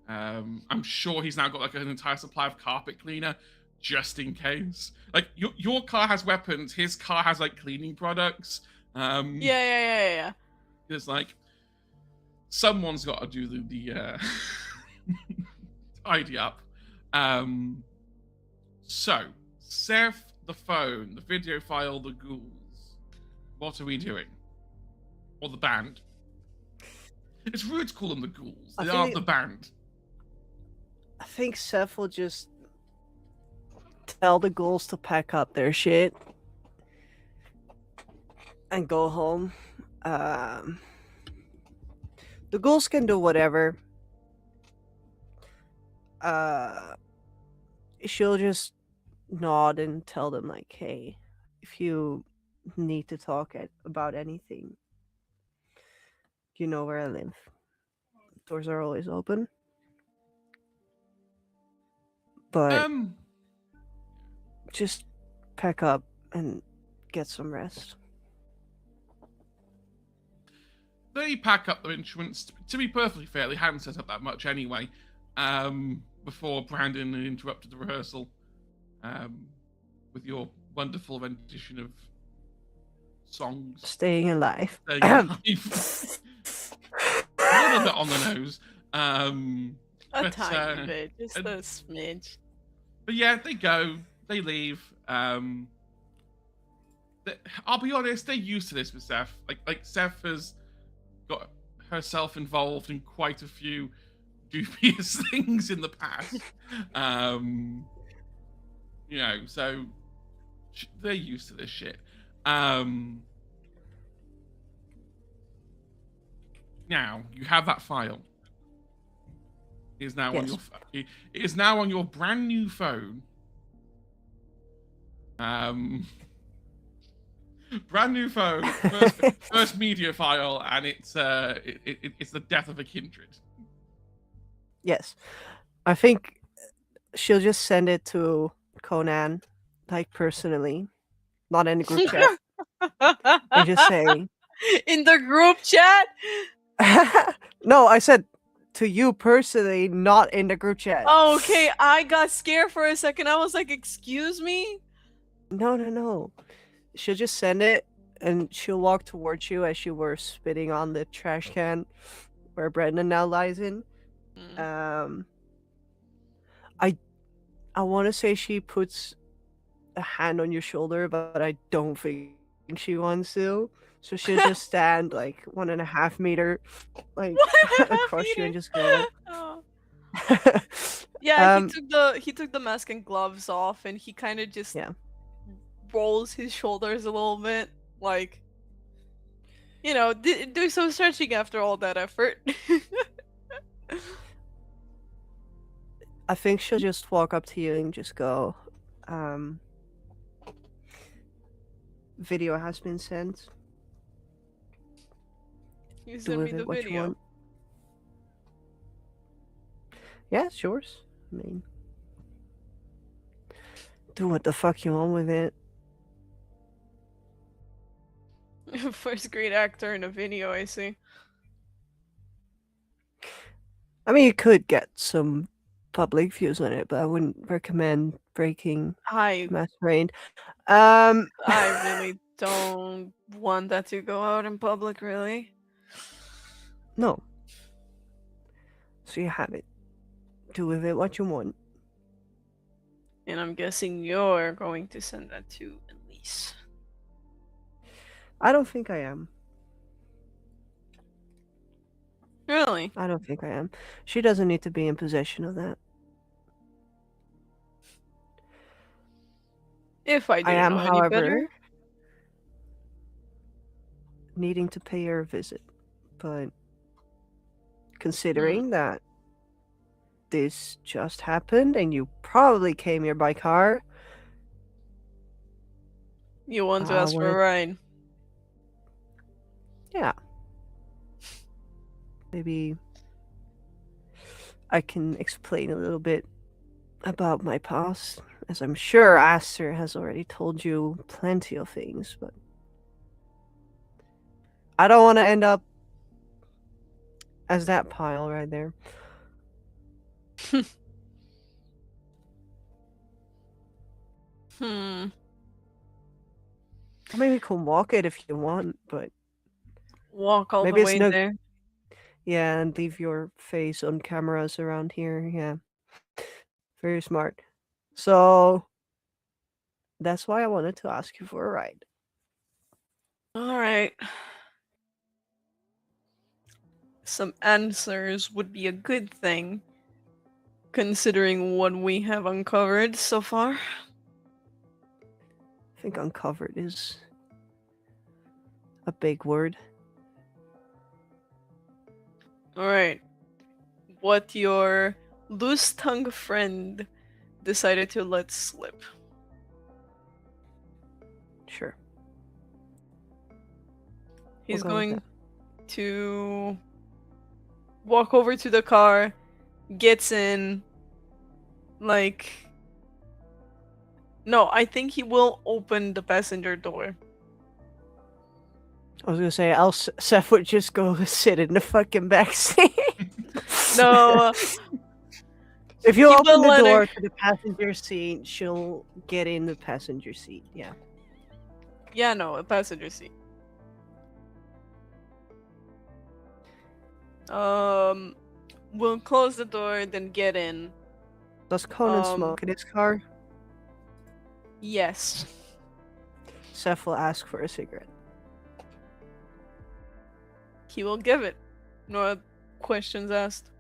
I'm sure he's now got like an entire supply of carpet cleaner just in case. Like your car has weapons, his car has like cleaning products. Yeah. There's like someone's got to do the tidy up. So Seth, the phone, the video file, the ghouls. What are we doing? Or the band? It's rude to call them the ghouls. They are the band. I think Seth will just tell the ghouls to pack up their shit and go home. The ghouls can do whatever. She'll just nod and tell them, like, hey, if you need to talk about anything, you know where I live. Doors are always open. But just pack up and get some rest. They pack up their instruments. To be perfectly fair, they hadn't set up that much anyway. Before Brandon interrupted the rehearsal with your wonderful rendition of songs. Staying alive. Staying alive. A little bit on the nose. A tiny bit, just a smidge. But yeah, they go, they leave. I'll be honest, they're used to this with Seth. Like Seth has got herself involved in quite a few dubious things in the past. So they're used to this shit. Now you have that file. It is now on your. It is now on your brand new phone. Brand new phone, first media file, and it's the death of a kindred. Yes, I think she'll just send it to Conan, like personally, not in the group chat, and just say in the group chat. No, I said to you personally, not in the group chat. Oh, okay, I got scared for a second. I was like, "Excuse me." No. She'll just send it, and she'll walk towards you as you were spitting on the trash can where Brendan now lies in. I want to say she puts a hand on your shoulder, but I don't think she wants to. So she'll just stand like 1.5 meter, like across you and just go. Oh. Yeah, he took the mask and gloves off, and he kind of just rolls his shoulders a little bit, like, do some stretching after all that effort. I think she'll just walk up to you and just go, video has been sent. You send me the video. Yeah, it's yours. I mean, do what the fuck you want with it. First grade actor in a video, I see. I mean, you could get some public views on it, but I wouldn't recommend breaking mass rain. I really don't want that to go out in public, really. No. So you have it. Do with it what you want. And I'm guessing you're going to send that to Elise. I don't think I am. Really? I don't think I am. She doesn't need to be in possession of that. If I didn't know any however, better. Needing to pay her a visit. But considering that this just happened and you probably came here by car. You want to ask for a ride? Yeah. Maybe I can explain a little bit about my past, as I'm sure Aster has already told you plenty of things, but I don't want to end up as that pile right there. Hmm. I mean, we can walk it if you want, but Walk all the maybe it's way no. there. Yeah, and leave your face on cameras around here. Yeah, very smart. So that's why I wanted to ask you for a ride. All right. Some answers would be a good thing, considering what we have uncovered so far. I think uncovered is a big word. All right. What your loose-tongued friend decided to let slip. Sure. He's We'll go with going that. to walk over to the car, gets in, like. No, I think he will open the passenger door. I was gonna say, else Seth would just go sit in the fucking back seat. No, If you he open will the let her. door to the passenger seat, she'll get in the passenger seat. Yeah. Yeah, no, a passenger seat. We'll close the door, then get in. Does Conan Um, smoke in his car? Yes. Seth will ask for a cigarette. He will give it. No questions asked.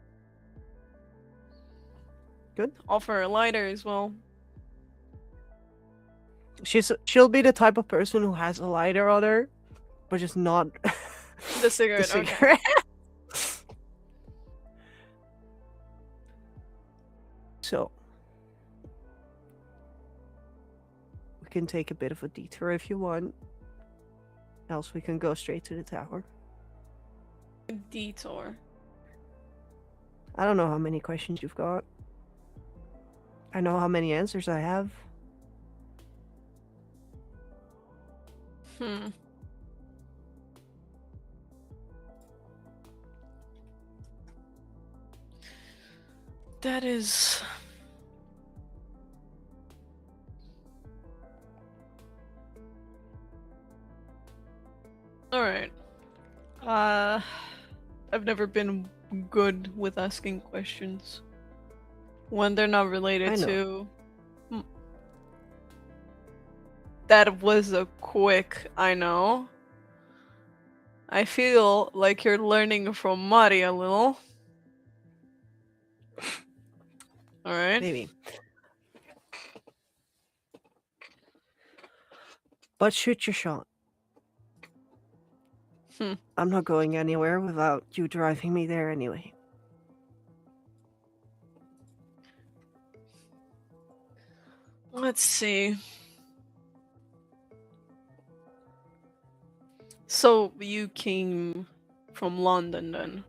Good. Offer a lighter as well. She'll be the type of person who has a lighter on her, but just not The cigarette, the okay. cigarette. So we can take a bit of a detour if you want. Else we can go straight to the tower. Detour. I don't know how many questions you've got. I know how many answers I have. That is. Alright. I've never been good with asking questions when they're not I related know. to. That was a quick, I know. I feel like you're learning from Mari a little. Alright. Maybe. But shoot your shot. I'm not going anywhere without you driving me there anyway. Let's see. So you came from London then?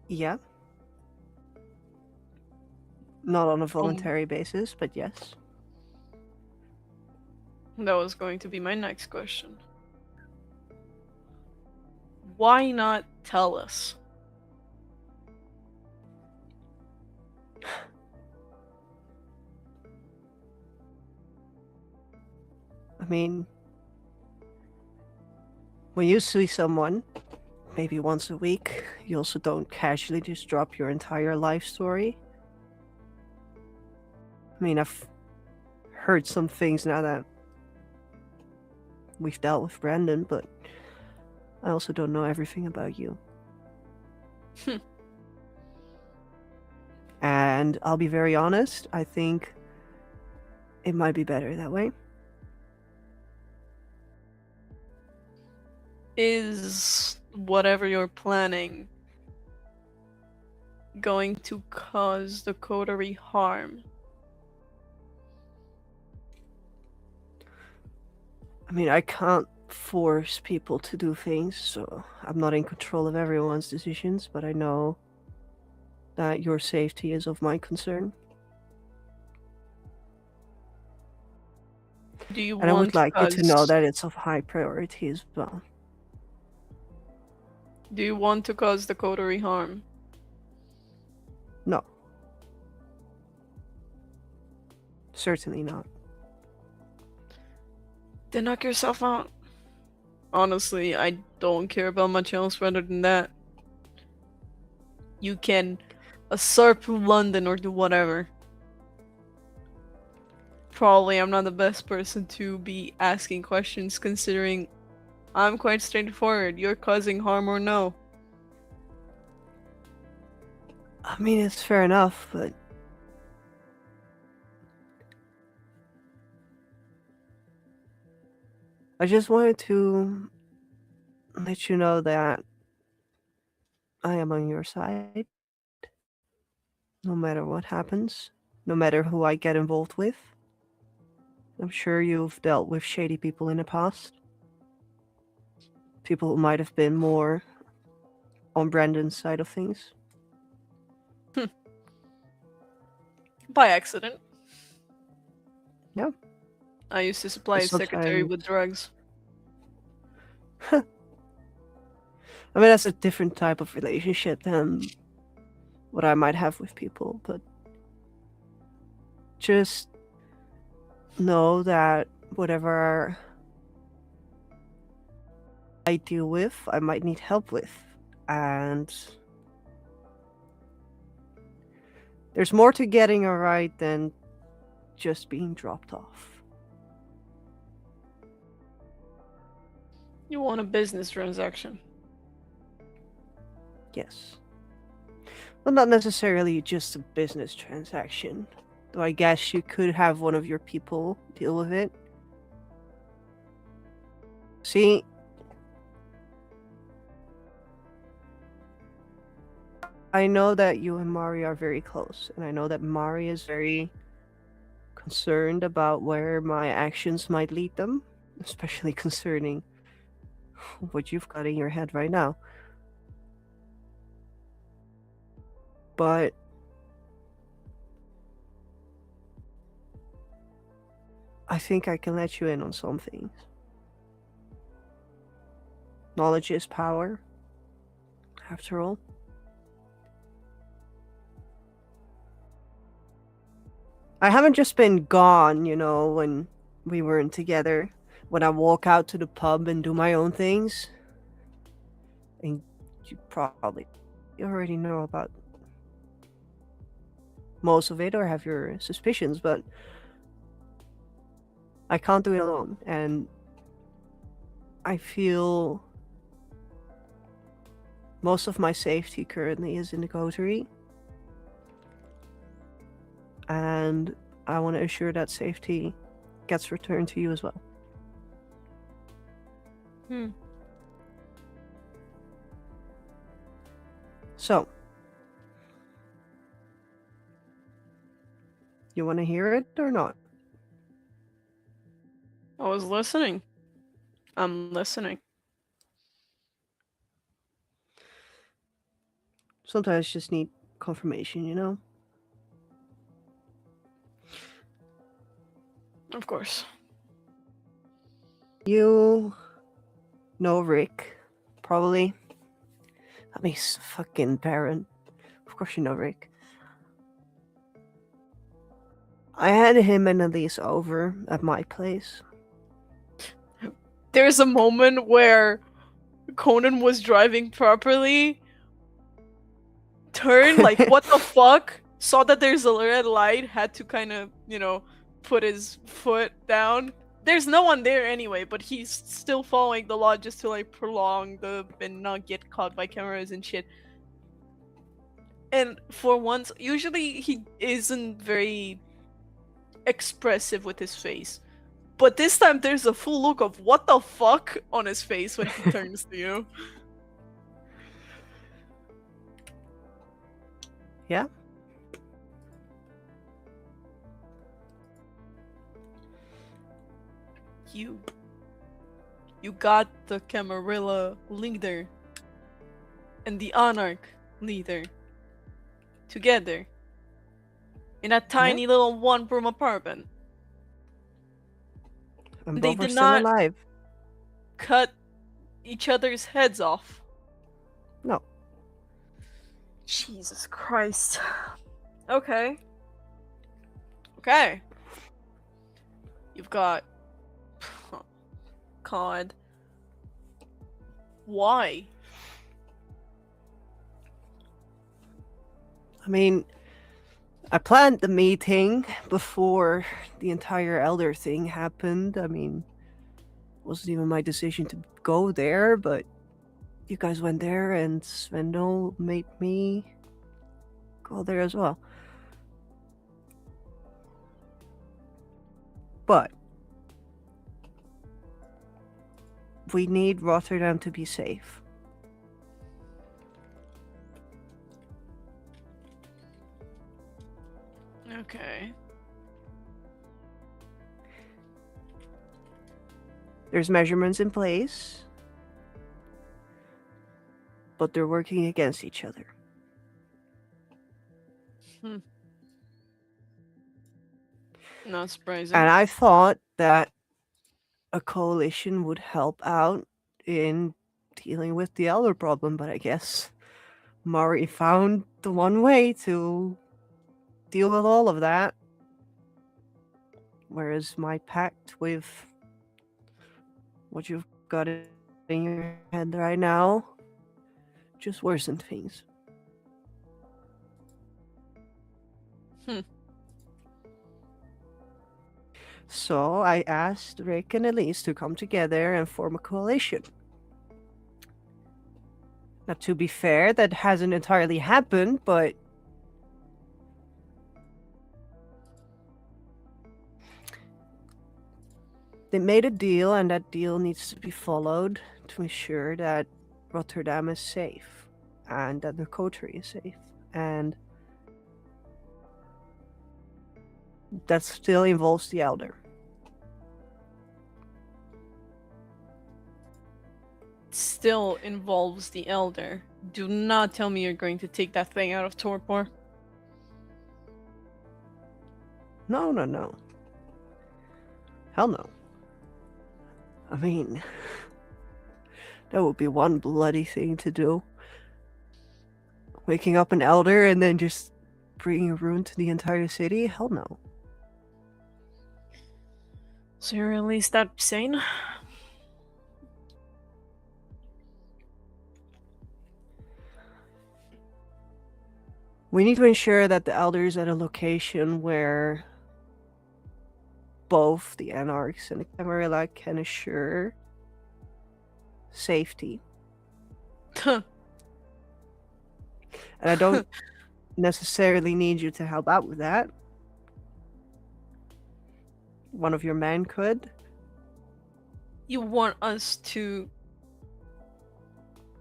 Yeah. Not on a voluntary basis, but yes. That was going to be my next question. Why not tell us? I mean, when you see someone, maybe once a week, you also don't casually just drop your entire life story. I mean, I've heard some things now that we've dealt with Brandon, but I also don't know everything about you. And I'll be very honest, I think it might be better that way. Is whatever you're planning going to cause the coterie harm? I mean, I can't force people to do things, so I'm not in control of everyone's decisions, but I know that your safety is of my concern. Do you And I want would like you to know us- that it's of high priority as well. Do you want to cause the coterie harm? No. Certainly not. Then knock yourself out. Honestly, I don't care about much else rather than that. You can usurp London or do whatever. Probably I'm not the best person to be asking questions considering I'm quite straightforward. You're causing harm or no? I mean, it's fair enough, but I just wanted to let you know that I am on your side. No matter what happens, no matter who I get involved with. I'm sure you've dealt with shady people in the past. People who might have been more on Brandon's side of things. By accident. Yeah. I used to supply his secretary Sometimes- with drugs. I mean, that's a different type of relationship than what I might have with people, but just know that whatever I deal with, I might need help with. And there's more to getting alright than just being dropped off. You want a business transaction? Yes. Well, not necessarily just a business transaction. Though I guess you could have one of your people deal with it. See, I know that you and Mari are very close, and I know that Mari is very concerned about where my actions might lead them, especially concerning what you've got in your head right now. But I think I can let you in on some things. Knowledge is power, after all. I haven't just been gone, you know, when we weren't together. When I walk out to the pub and do my own things. And you probably already know about most of it or have your suspicions, but I can't do it alone. And I feel most of my safety currently is in the coterie. And I want to assure that safety gets returned to you as well. So, you want to hear it or not? I was listening. I'm listening. Sometimes just need confirmation, you know? Of course. You know Rick, probably. I mean, he's fucking Baron. Of course you know Rick. I had him and Elise over at my place. There's a moment where Conan was driving properly, turned, like, what the fuck? Saw that there's a red light, had to kind of, you know, put his foot down. There's no one there anyway, but he's still following the law just to, like, prolong the and not get caught by cameras and shit. And for once, usually he isn't very expressive with his face. But this time there's a full look of what the fuck on his face when he turns to you. Yeah? You got the Camarilla leader and the Anarch leader together in a tiny little one-room apartment. And They both are did still not- alive. Cut each other's heads off. Jesus Christ. Okay. Okay. You've got... God. Why? I mean, I planned the meeting before the entire Elder thing happened. I mean, it wasn't even my decision to go there, but you guys went there and Svendel made me go there as well. But we need Rotterdam to be safe. Okay. There's measurements in place, but they're working against each other. Not surprising. And I thought that a coalition would help out in dealing with the Elder problem, but I guess Mari found the one way to deal with all of that. Whereas my pact with what you've got in your head right now just worsened things. So I asked Rick and Elise to come together and form a coalition. Now, to be fair, that hasn't entirely happened, but they made a deal, and that deal needs to be followed to ensure that Rotterdam is safe and that the coterie is safe. And that still involves the Elder. Still involves the Elder. Do not tell me you're going to take that thing out of torpor. No. Hell no. I mean, that would be one bloody thing to do. Waking up an Elder and then just bringing a ruin to the entire city? Hell no. So you're at least that sane? We need to ensure that the Elder is at a location where both the Anarchs and the Camarilla can assure safety. And I don't necessarily need you to help out with that. One of your men could. You want us to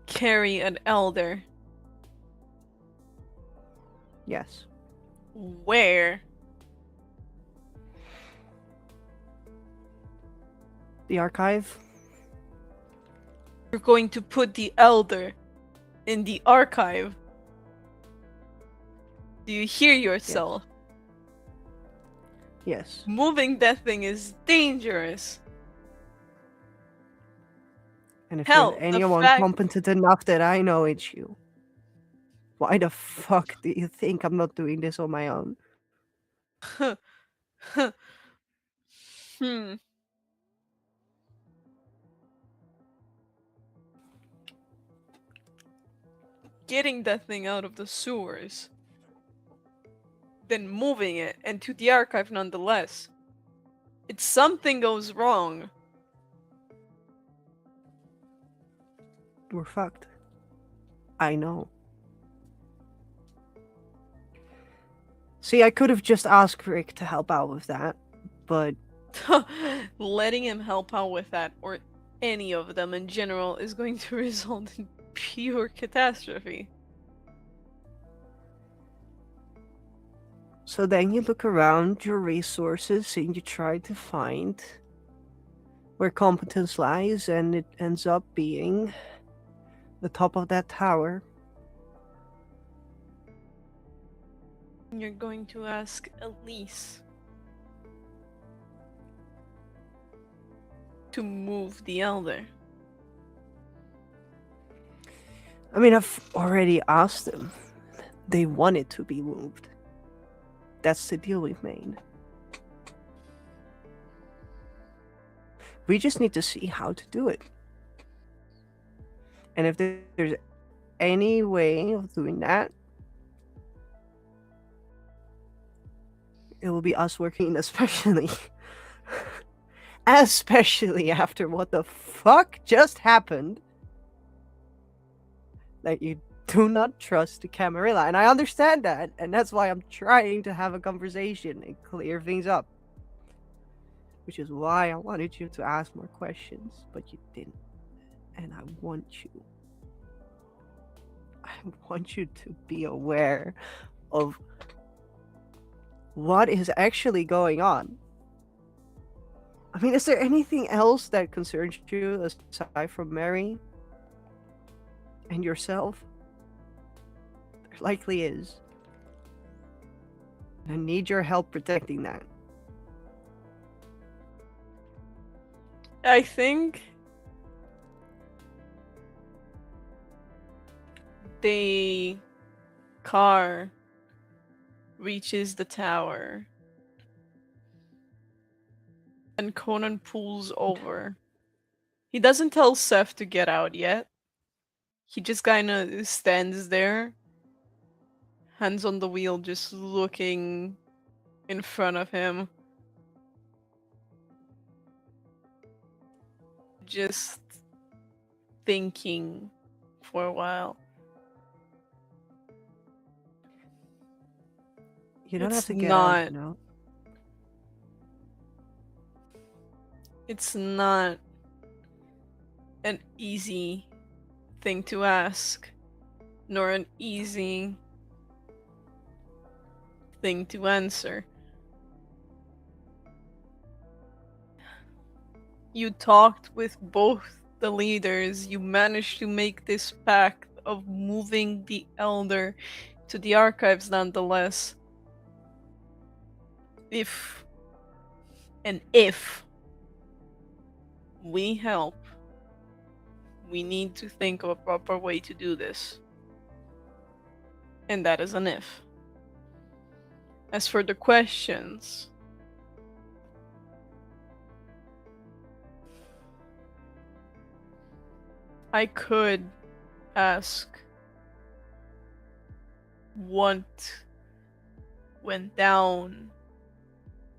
carry an Elder? Yes. Where? The archive? You're going to put the Elder in the archive? Do you hear yourself? Yes. Moving that thing is dangerous. And if Hell, there's the anyone fact- competent enough that I know, it's you. Why the fuck do you think I'm not doing this on my own? Getting that thing out of the sewers, then moving it into the archive nonetheless. If something goes wrong, We're fucked. I know. See, I could have just asked Rick to help out with that, but letting him help out with that, or any of them in general, is going to result in pure catastrophe. so then you look around your resources and you try to find where competence lies, and it ends up being the top of that tower. You're going to ask Elise to move the Elder. I mean, I've already asked them. They want it to be moved. That's the deal we've made. We just need to see how to do it. And if there's any way of doing that, it will be us working, especially after what the fuck just happened. That you do not trust the Camarilla. And I understand that, and that's why I'm trying to have a conversation and clear things up. Which is why I wanted you to ask more questions, but you didn't. And I want you to be aware of what is actually going on. I mean, is there anything else that concerns you aside from Mary and yourself? There likely is. I need your help protecting that. I think the car reaches the tower and Conan pulls over. He doesn't tell Seth to get out yet. He just kind of stands there, hands on the wheel, just looking in front of him. Just thinking for a while. You don't have It's to get not- out, no. It's not an easy thing to ask, nor an easy thing to answer. You talked with both the leaders. You managed to make this pact of moving the Elder to the archives nonetheless. If we help, we need to think of a proper way to do this. And that is an if. As for the questions, I could ask what went down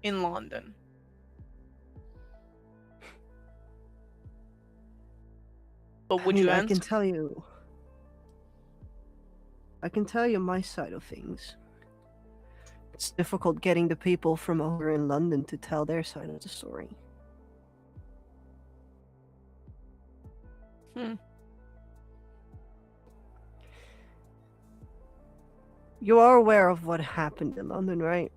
in London. But would you I answer? I can tell you my side of things. It's difficult getting the people from over in London to tell their side of the story. You are aware of what happened in London, right?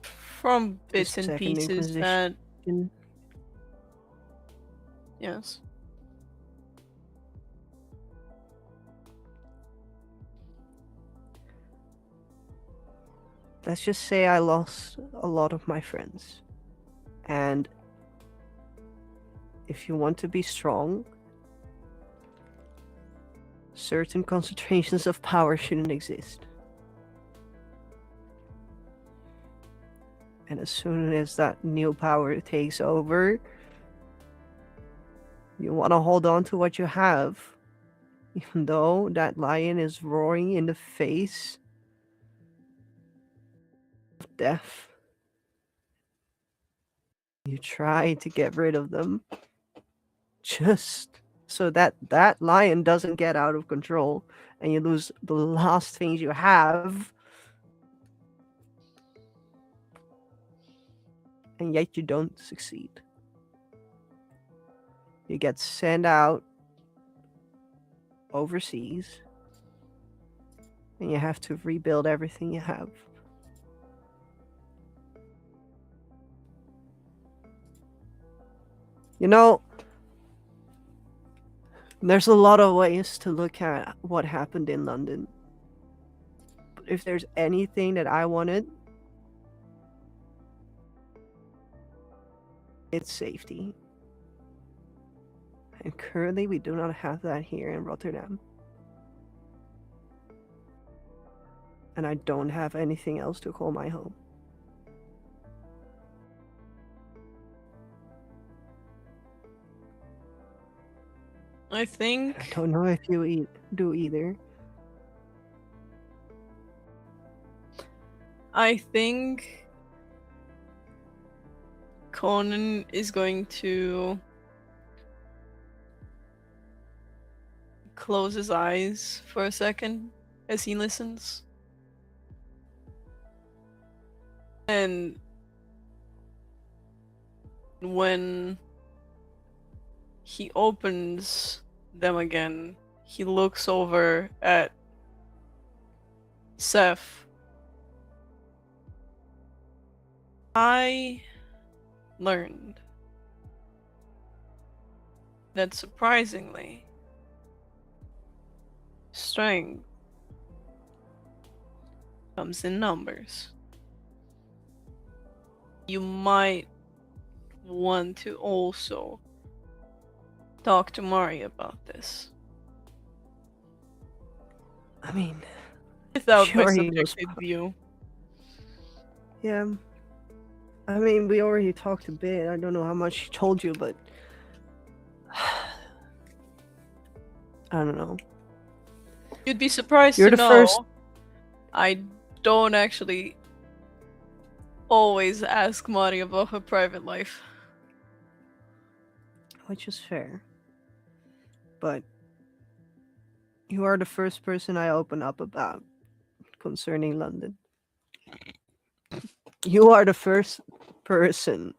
From bits and Second pieces Inquisition. that... Yes. Let's just say I lost a lot of my friends. And if you want to be strong, certain concentrations of power shouldn't exist. And as soon as that new power takes over, you want to hold on to what you have, even though that lion is roaring in the face of death. You try to get rid of them just so that that lion doesn't get out of control and you lose the last things you have, and yet you don't succeed. You get sent out overseas and you have to rebuild everything you have. You know, there's a lot of ways to look at what happened in London. But if there's anything that I wanted, it's safety. And currently we do not have that here in Rotterdam. and I don't have anything else to call my home. I think I don't know if you do either. I think Conan is going to close his eyes for a second as he listens. And when he opens them again, he looks over at Seth. I learned that surprisingly, strength comes in numbers. You might want to also talk to Mari about this. I mean, Without my sure he was. subjective view. Yeah. I mean, we already talked a bit. I don't know how much he told you, but I don't know. You'd be surprised You're to the know first- I don't actually always ask Mari about her private life. Which is fair. But you are the first person I open up about concerning London. You are the first person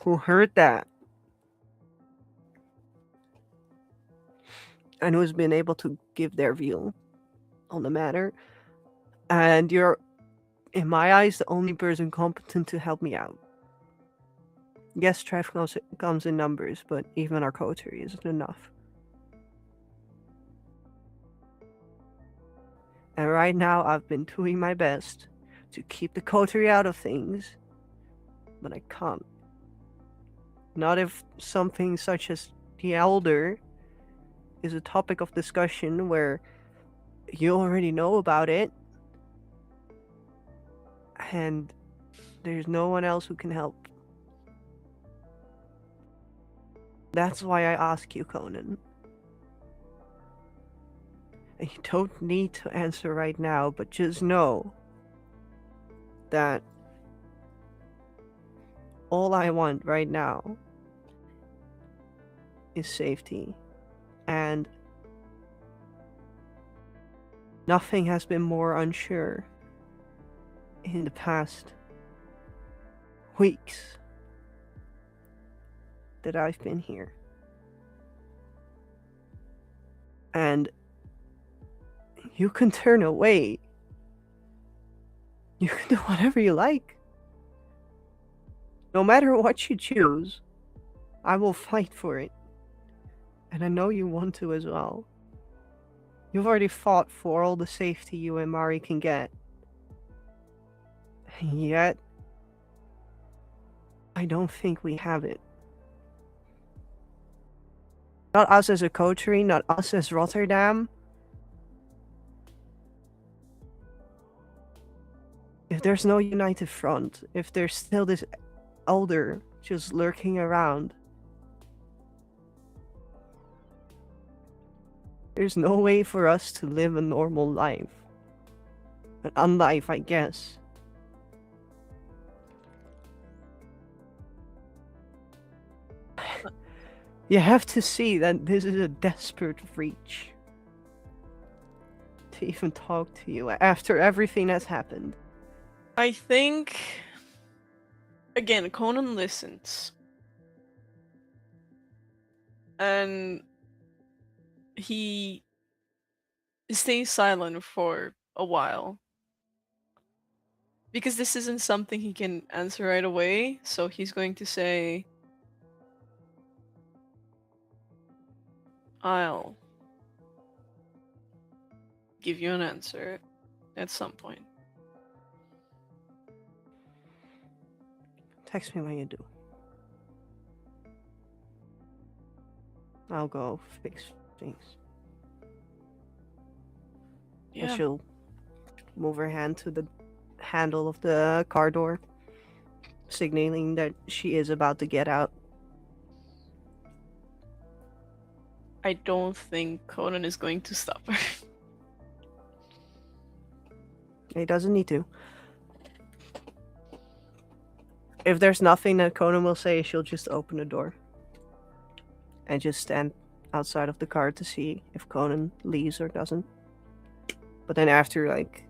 who heard that and who's been able to give their view on the matter. And you're, in my eyes, the only person competent to help me out. Yes, Trev comes in numbers, but even our coterie isn't enough. And right now, I've been doing my best to keep the coterie out of things, but I can't. Not if something such as the Elder is a topic of discussion where you already know about it, and there's no one else who can help. That's why I ask you, Conan. And you don't need to answer right now, but just know that all I want right now is safety. And nothing has been more unsure in the past weeks that I've been here. And you can turn away. You can do whatever you like. No matter what you choose, I will fight for it. And I know you want to as well. You've already fought for all the safety you and Mari can get. And yet, I don't think we have it. Not us as a coterie, not us as Rotterdam. If there's no united front, if there's still this elder just lurking around, there's no way for us to live a normal life. An unlife, I guess. You have to see that this is a desperate reach to even talk to you after everything that's happened. I think, again, Conan listens. And he stays silent for a while. Because this isn't something he can answer right away, so he's going to say, I'll give you an answer at some point. Text me when you do. I'll go fix things. Yeah. But you'll move her hand to the handle of the car door, signaling that she is about to get out. I don't think Conan is going to stop her. He doesn't need to. If there's nothing that Conan will say, she'll just open the door and just stand outside of the car to see if Conan leaves or doesn't. But then after like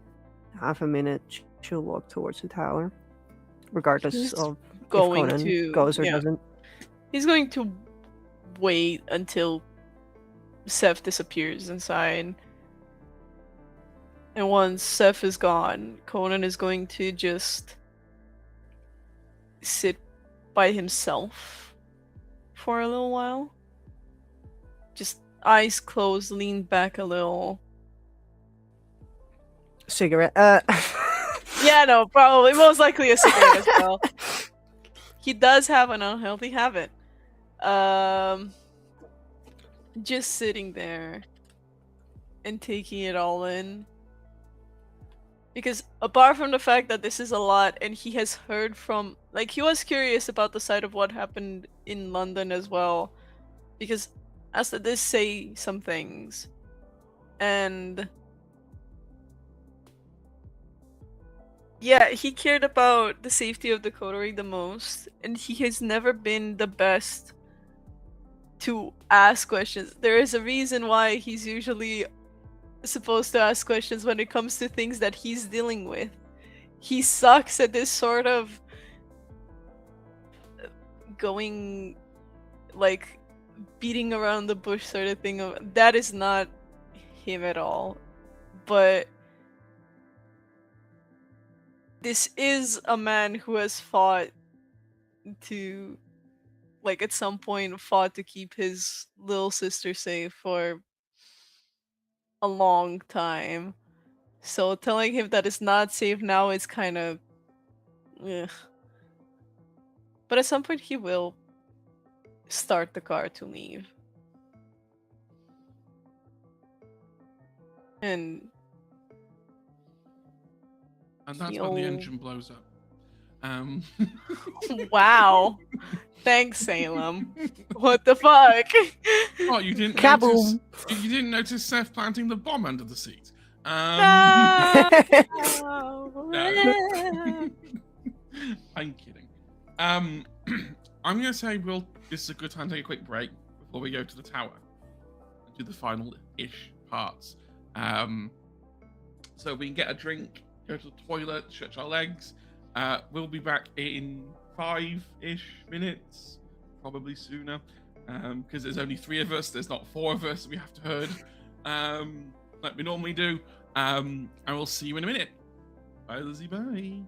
half a minute, she'll walk towards the tower, regardless He's of going if Conan to goes or yeah. doesn't. He's going to wait until Seth disappears inside. And once Seth is gone, Conan is going to just sit by himself for a little while. Just eyes closed, lean back a little. Cigarette. Yeah, no, probably. Most likely a cigarette as well. He does have an unhealthy habit. Just sitting there and taking it all in. Because apart from the fact that this is a lot, and he has heard from, like, he was curious about the side of what happened in London as well. Because Asta did say some things. And yeah, he cared about the safety of the coterie the most, and he has never been the best to ask questions. There is a reason why he's usually supposed to ask questions when it comes to things that he's dealing with. He sucks at this sort of going, like, beating around the bush sort of thing. That is not him at all. But this is a man who has fought to, like, at some point fought to keep his little sister safe for a long time. So telling him that it's not safe now is kind of, ugh. But at some point he will start the car to leave. And that's when the he'll- engine blows up. wow. Thanks, Salem. What the fuck? Oh, you didn't Kaboom! notice? You didn't notice Seth planting the bomb under the seat? No. I'm kidding. I'm gonna say this is a good time to take a quick break before we go to the tower and do the final-ish parts. So we can get a drink, go to the toilet, stretch our legs. We'll be back in 5-ish minutes, probably sooner, because there's only 3 of us. There's not 4 of us. We have to herd like we normally do. And we'll see you in a minute. Bye, Lizzie. Bye.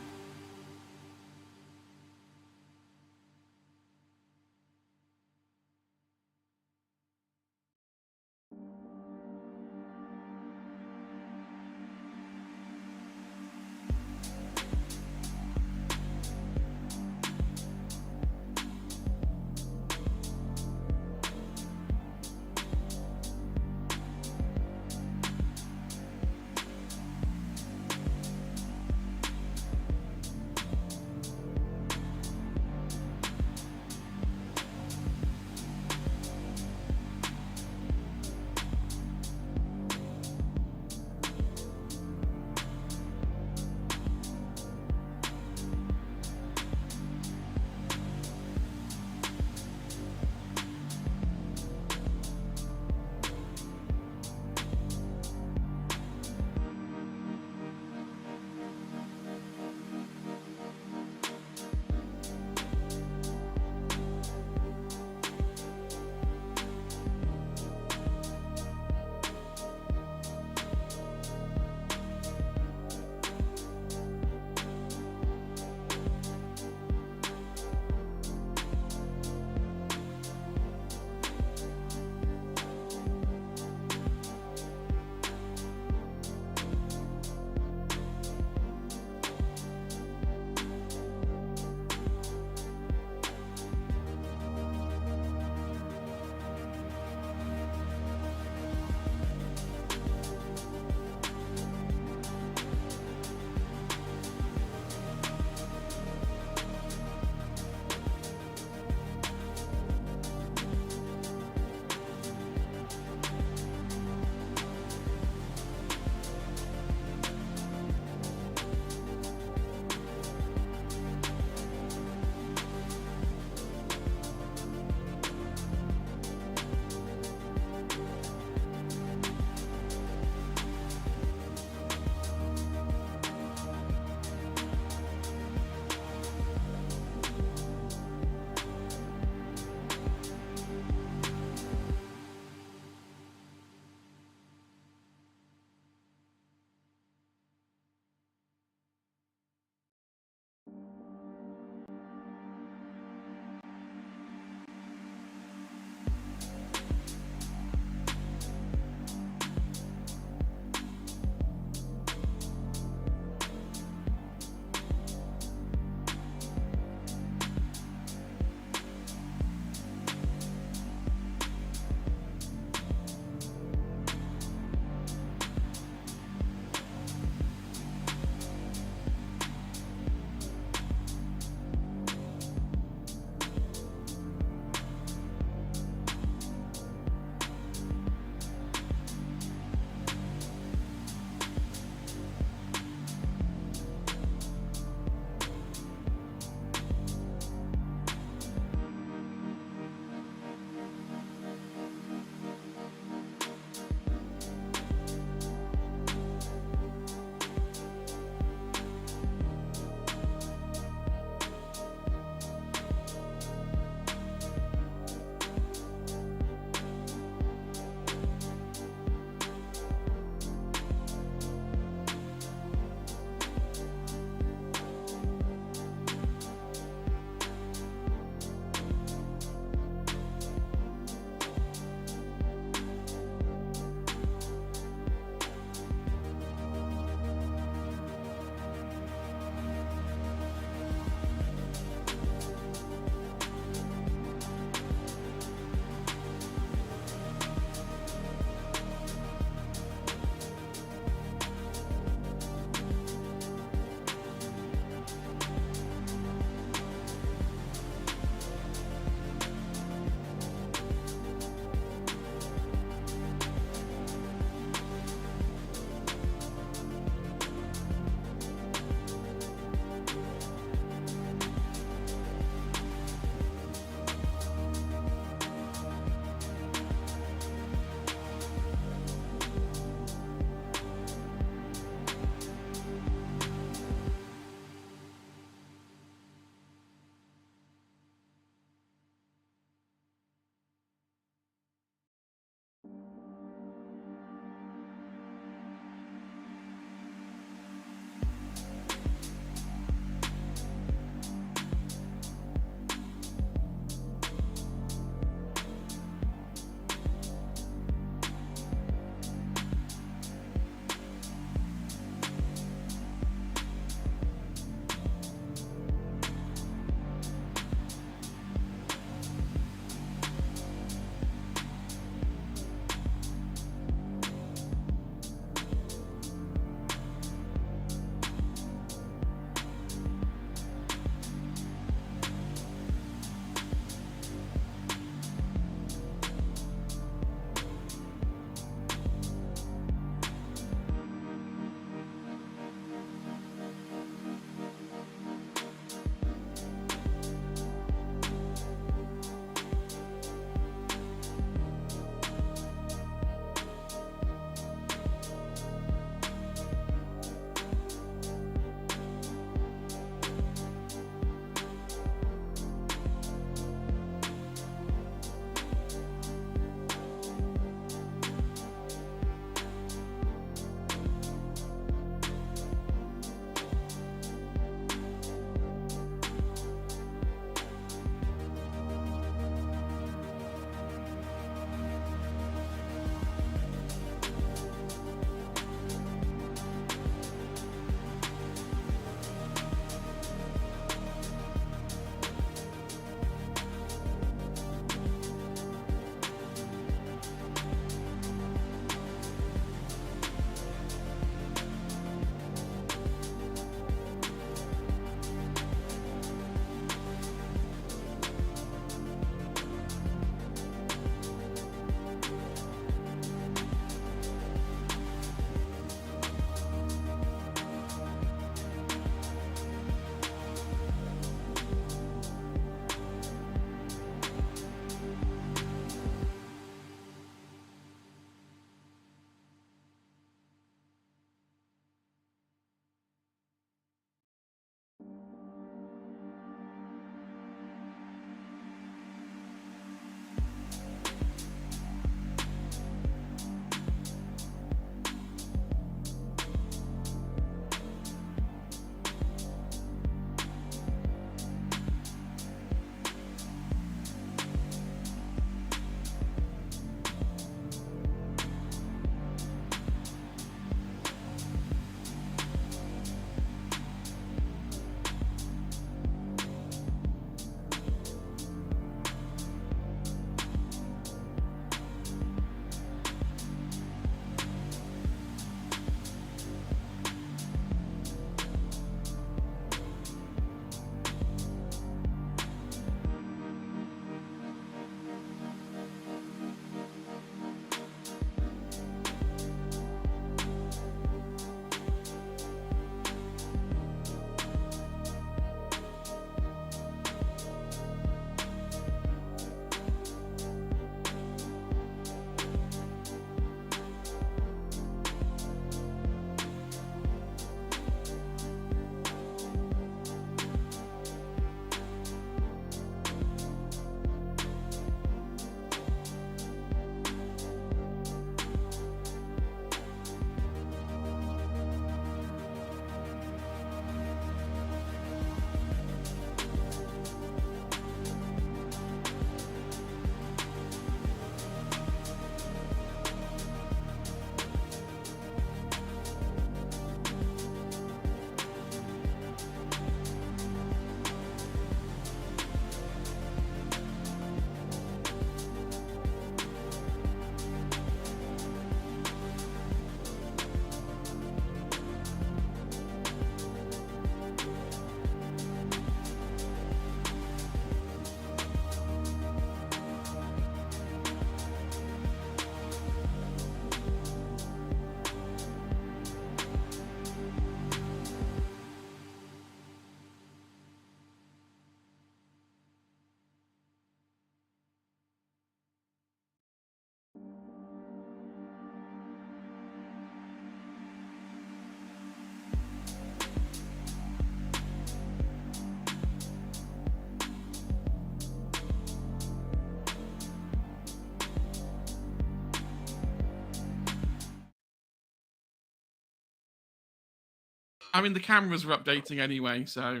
I mean, the cameras were updating anyway, so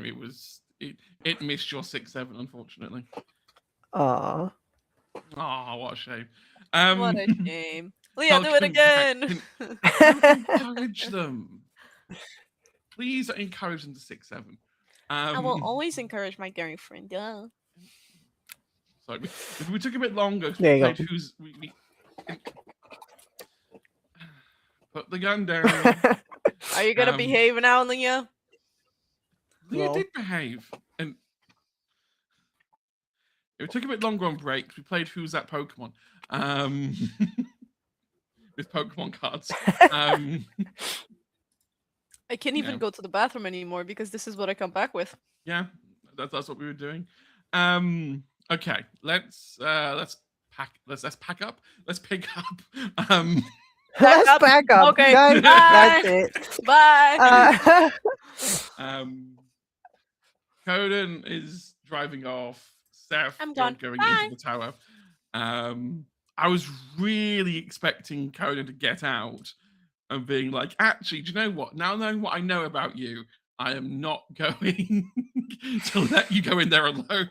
it missed your 6-7, unfortunately. Aw. Oh, what a shame. What a shame. Leah, do it Falcon, again. don't encourage them. Please don't encourage them to 6-7. I will always encourage my girlfriend. Duh. Sorry, we took a bit longer. There you Played go. we put the gun down. Are you gonna Um, behave now, Leah? Leah No. did behave, and it took a bit longer on break. We played Who's That Pokemon, with Pokemon cards. I can't even Yeah. go to the bathroom anymore because this is what I come back with. Yeah, that's what we were doing. Okay, let's pack up. Let's pick up. Let's up. back up, Okay, guys. bye. That's it. Bye. Coden is driving off. Seth I'm gone. going Bye. into the tower. I was really expecting Coden to get out and being like, actually, do you know what? Now knowing what I know about you, I am not going to let you go in there alone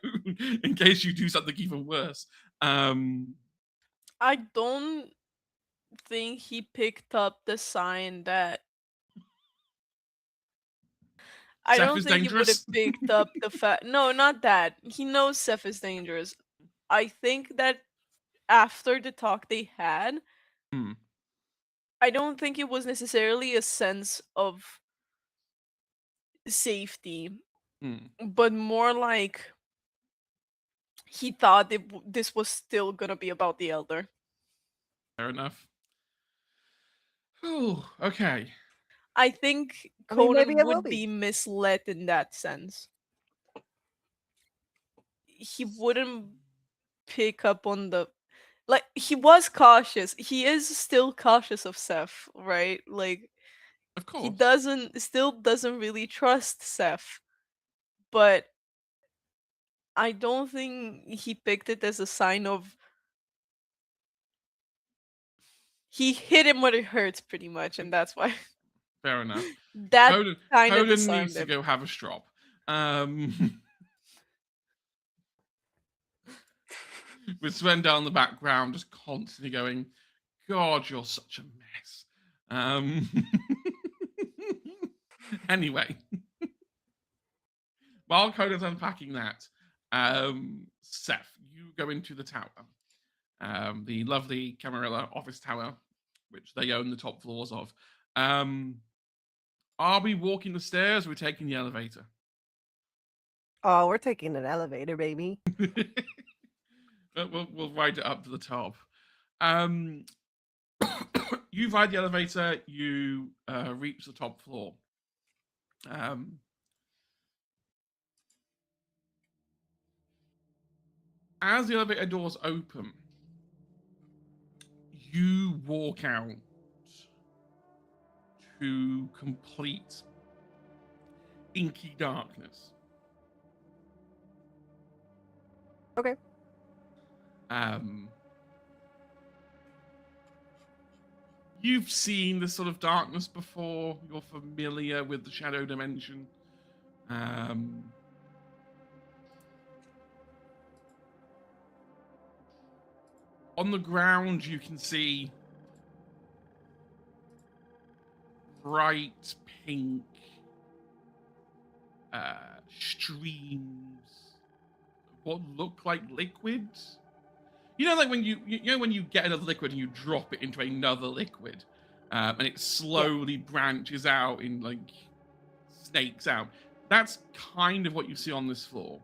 in case you do something even worse. I don't think he picked up the sign that. I Seth don't is think he would have dangerous. picked up the fact. No, not that. He knows Seth is dangerous. I think that after the talk they had, Hmm. I don't think it was necessarily a sense of safety, Hmm. but more like he thought this was still gonna be about the elder. Fair enough. Oh, okay. I think I mean, maybe Conan it will would be misled in that sense. He wouldn't pick up on the like he was cautious. He is still cautious of Seth, right? Like Of he course. doesn't really trust Seth. But I don't think he picked it as a sign of he hit him where it hurts pretty much, and that's why Fair enough. that kind of Coden disarmed needs to him. go have a strop. With Sven down the background, just constantly going, God, you're such a mess. Anyway, while Coden's unpacking that, Seth, you go into the tower, the lovely Camarilla office tower, which they own the top floors of. Are we walking the stairs or are we taking the elevator? Oh, we're taking an elevator, baby. We'll ride it up to the top. You ride the elevator, you reach the top floor. As the elevator doors open, you walk out to complete inky darkness. Okay. You've seen this sort of darkness before. You're familiar with the shadow dimension. On the ground, you can see bright pink streams, what look like liquids. You know, like when you know when you get another liquid and you drop it into another liquid, and it slowly branches out in like snakes out. That's kind of what you see on this floor.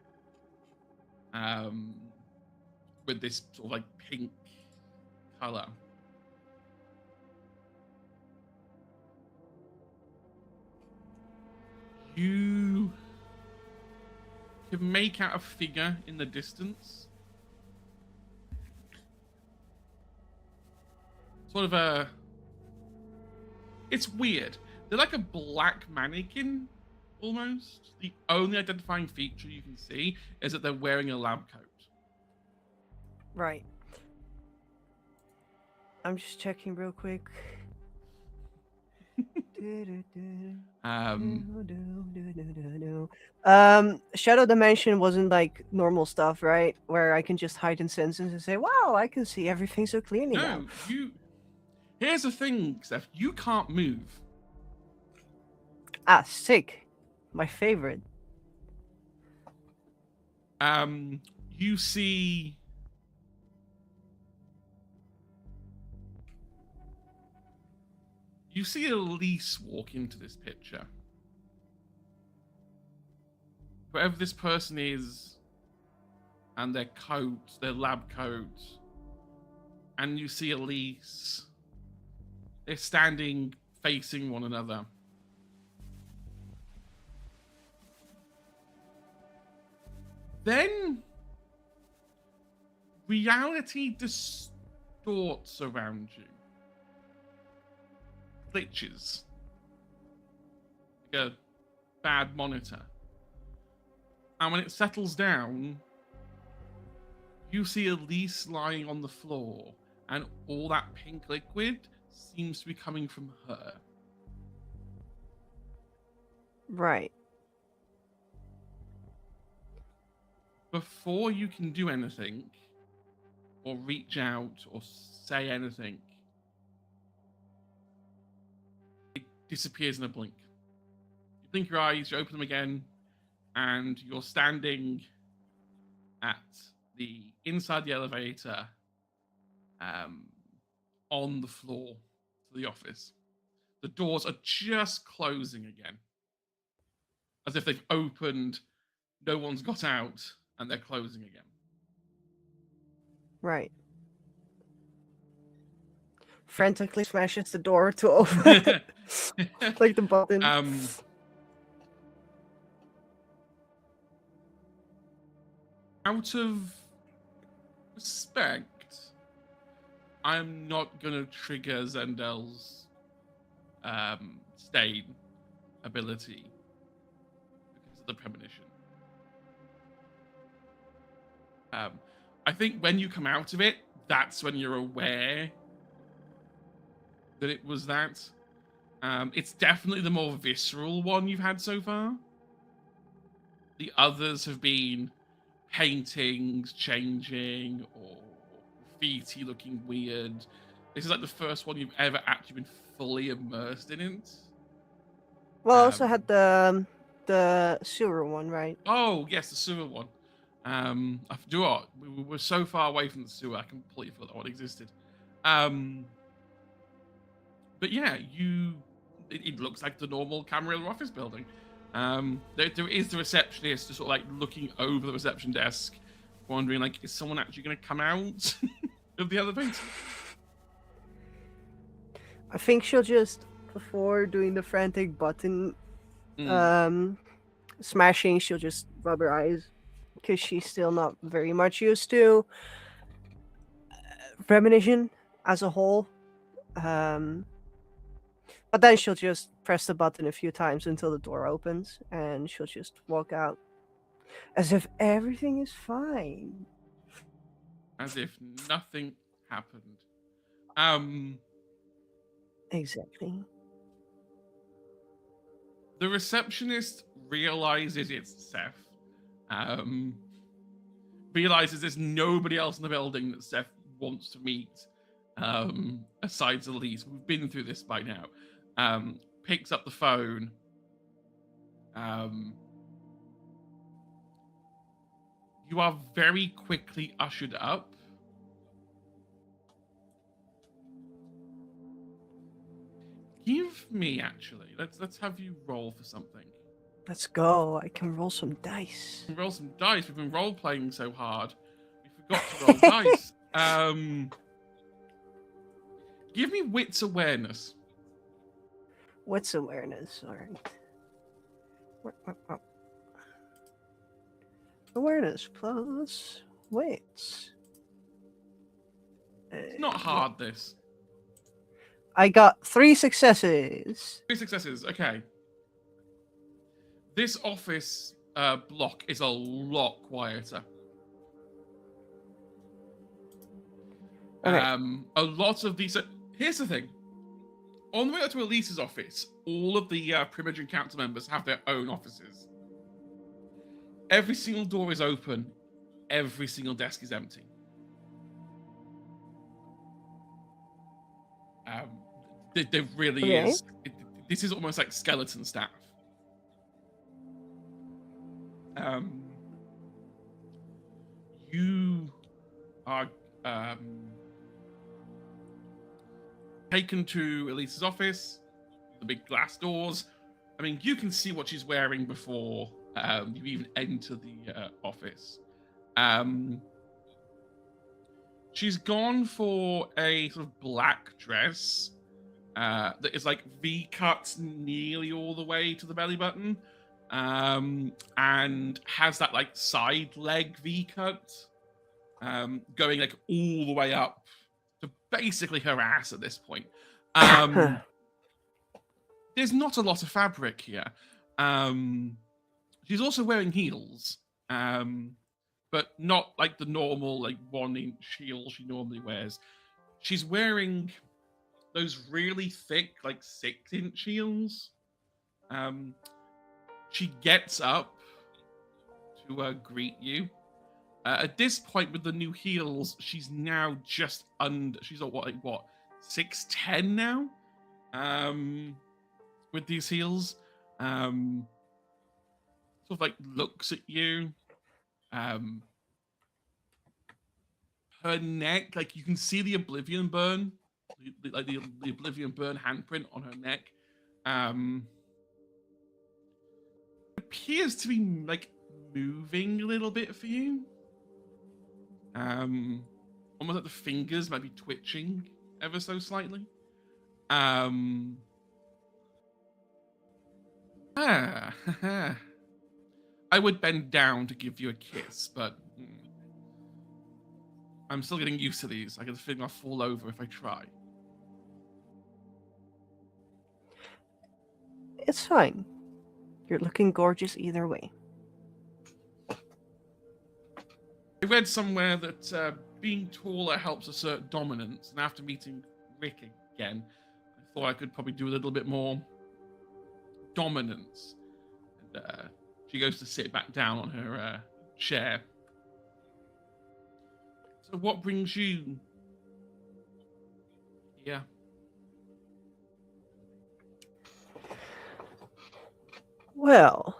With this sort of like pink color. You can make out a figure in the distance. Sort of a... It's weird. They're like a black mannequin, almost. The only identifying feature you can see is that they're wearing a lab coat. Right. I'm just checking real quick. Shadow Dimension wasn't like normal stuff, right? Where I can just hide in senses and say, "Wow, I can see everything so clearly now." No, here's the thing, Steph. You can't move. Ah, sick. My favorite. You see. You see Elise walk into this picture. Whoever this person is, and their coat, their lab coat, and you see Elise. They're standing facing one another. Then reality distorts around you. Glitches. Like a bad monitor. And when it settles down, you see Elise lying on the floor, and all that pink liquid seems to be coming from her. Right. Before you can do anything, or reach out, or say anything, it disappears in a blink. You blink your eyes, you open them again, and you're standing at the inside the elevator, on the floor to the office. The doors are just closing again, as if they've opened, no one's got out, and they're closing again. Right. Frantically smashes the door to open. Like the button. Out of respect, I'm not gonna trigger Zendel's stain ability because of the premonition. I think when you come out of it, that's when you're aware that it was that. It's definitely the more visceral one you've had so far. The others have been paintings changing or graffiti looking weird. This is like the first one you've ever actually been fully immersed in it. Well, I also had the sewer one, right? Oh yes, the sewer one. I do what we were so far away from the sewer, I completely forgot that one existed. But yeah, it looks like the normal Camarilla office building. There is the receptionist just sort of like looking over the reception desk, wondering like, is someone actually going to come out of the elevator? I think she'll just, before doing the frantic button smashing, she'll just rub her eyes because she's still not very much used to premonition as a whole. But then she'll just press the button a few times until the door opens, and she'll just walk out as if everything is fine. As if nothing happened. Exactly. The receptionist realizes it's Seth. Realizes there's nobody else in the building that Seth wants to meet, aside Elise. We've been through this by now. Picks up the phone. You are very quickly ushered up. Give me actually. Let's have you roll for something. Let's go. I can roll some dice. Roll some dice. We've been role playing so hard, we forgot to roll dice. Give me wits awareness. What's awareness? All right. Awareness plus wits. It's not hard, this. I got 3 successes. 3 successes, okay. This office block is a lot quieter. Okay. A lot of these... Here's the thing. on the way up to Elise's office, all of the Primogen Council members have their own offices. Every single door is open. Every single desk is empty. There really Okay. is. This is almost like skeleton staff. You are taken to Elise's office, the big glass doors. I mean, you can see what she's wearing before you even enter the office. She's gone for a sort of black dress that is like V-cut nearly all the way to the belly button, and has that like side leg V-cut going like all the way up to basically her ass at this point. There's not a lot of fabric here. She's also wearing heels, but not like the normal like 1-inch heels she normally wears. She's wearing those really thick like 6-inch heels. She gets up to greet you. At this point with the new heels, she's now just under. She's at what 6'10" now. With these heels, sort of like looks at you. Her neck, like you can see the Oblivion burn, like the Oblivion burn handprint on her neck. Appears to be like moving a little bit for you. Almost like the fingers might be twitching ever so slightly. I would bend down to give you a kiss, but I'm still getting used to these. I get the feeling I'll fall over if I try. It's fine. You're looking gorgeous either way. I read somewhere that being taller helps assert dominance, and after meeting Rick again, I thought I could probably do a little bit more dominance. And she goes to sit back down on her chair. So what brings you here? Well,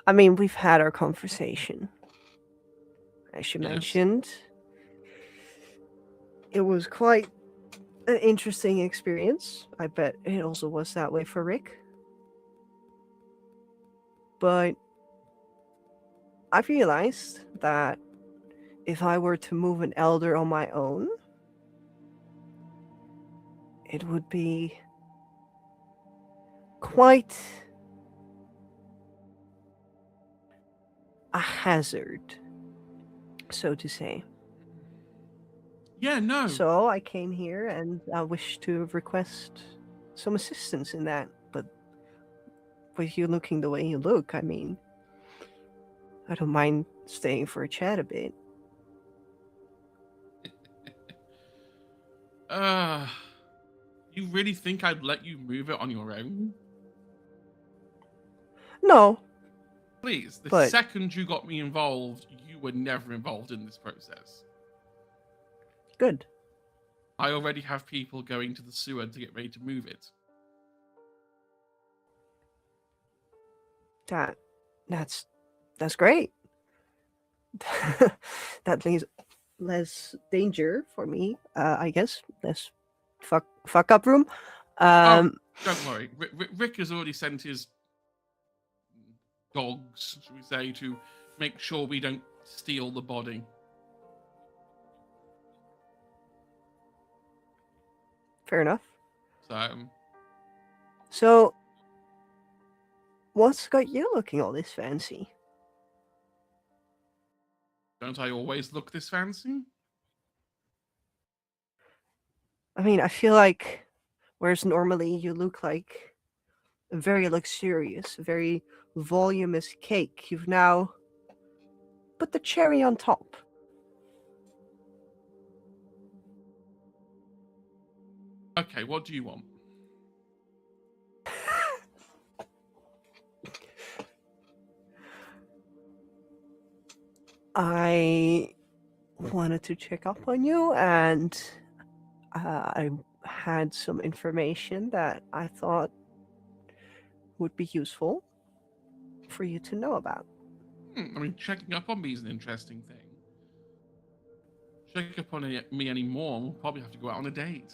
I mean, we've had our conversation. As you mentioned, it was quite an interesting experience. I bet it also was that way for Rick. But I realized that if I were to move an elder on my own, it would be quite a hazard, so to say. Yeah, no. So I came here and I wish to request some assistance in that. But with you looking the way you look, I mean, I don't mind staying for a chat a bit. You really think I'd let you move it on your own? No. Please, the second you got me involved, you were never involved in this process. Good. I already have people going to the sewer to get ready to move it. That's great. That leaves less danger for me, I guess. Less fuck up room. Don't worry. Rick has already sent his dogs, shall we say, to make sure we don't steal the body. Fair enough. So, what's got you looking all this fancy? Don't I always look this fancy? I mean, I feel like whereas normally you look like a very luxurious, very voluminous cake, you've now put the cherry on top. Okay, what do you want? I wanted to check up on you, and I had some information that I thought would be useful for you to know about. I mean, checking up on me is an interesting thing. Check up on me anymore, we'll probably have to go out on a date.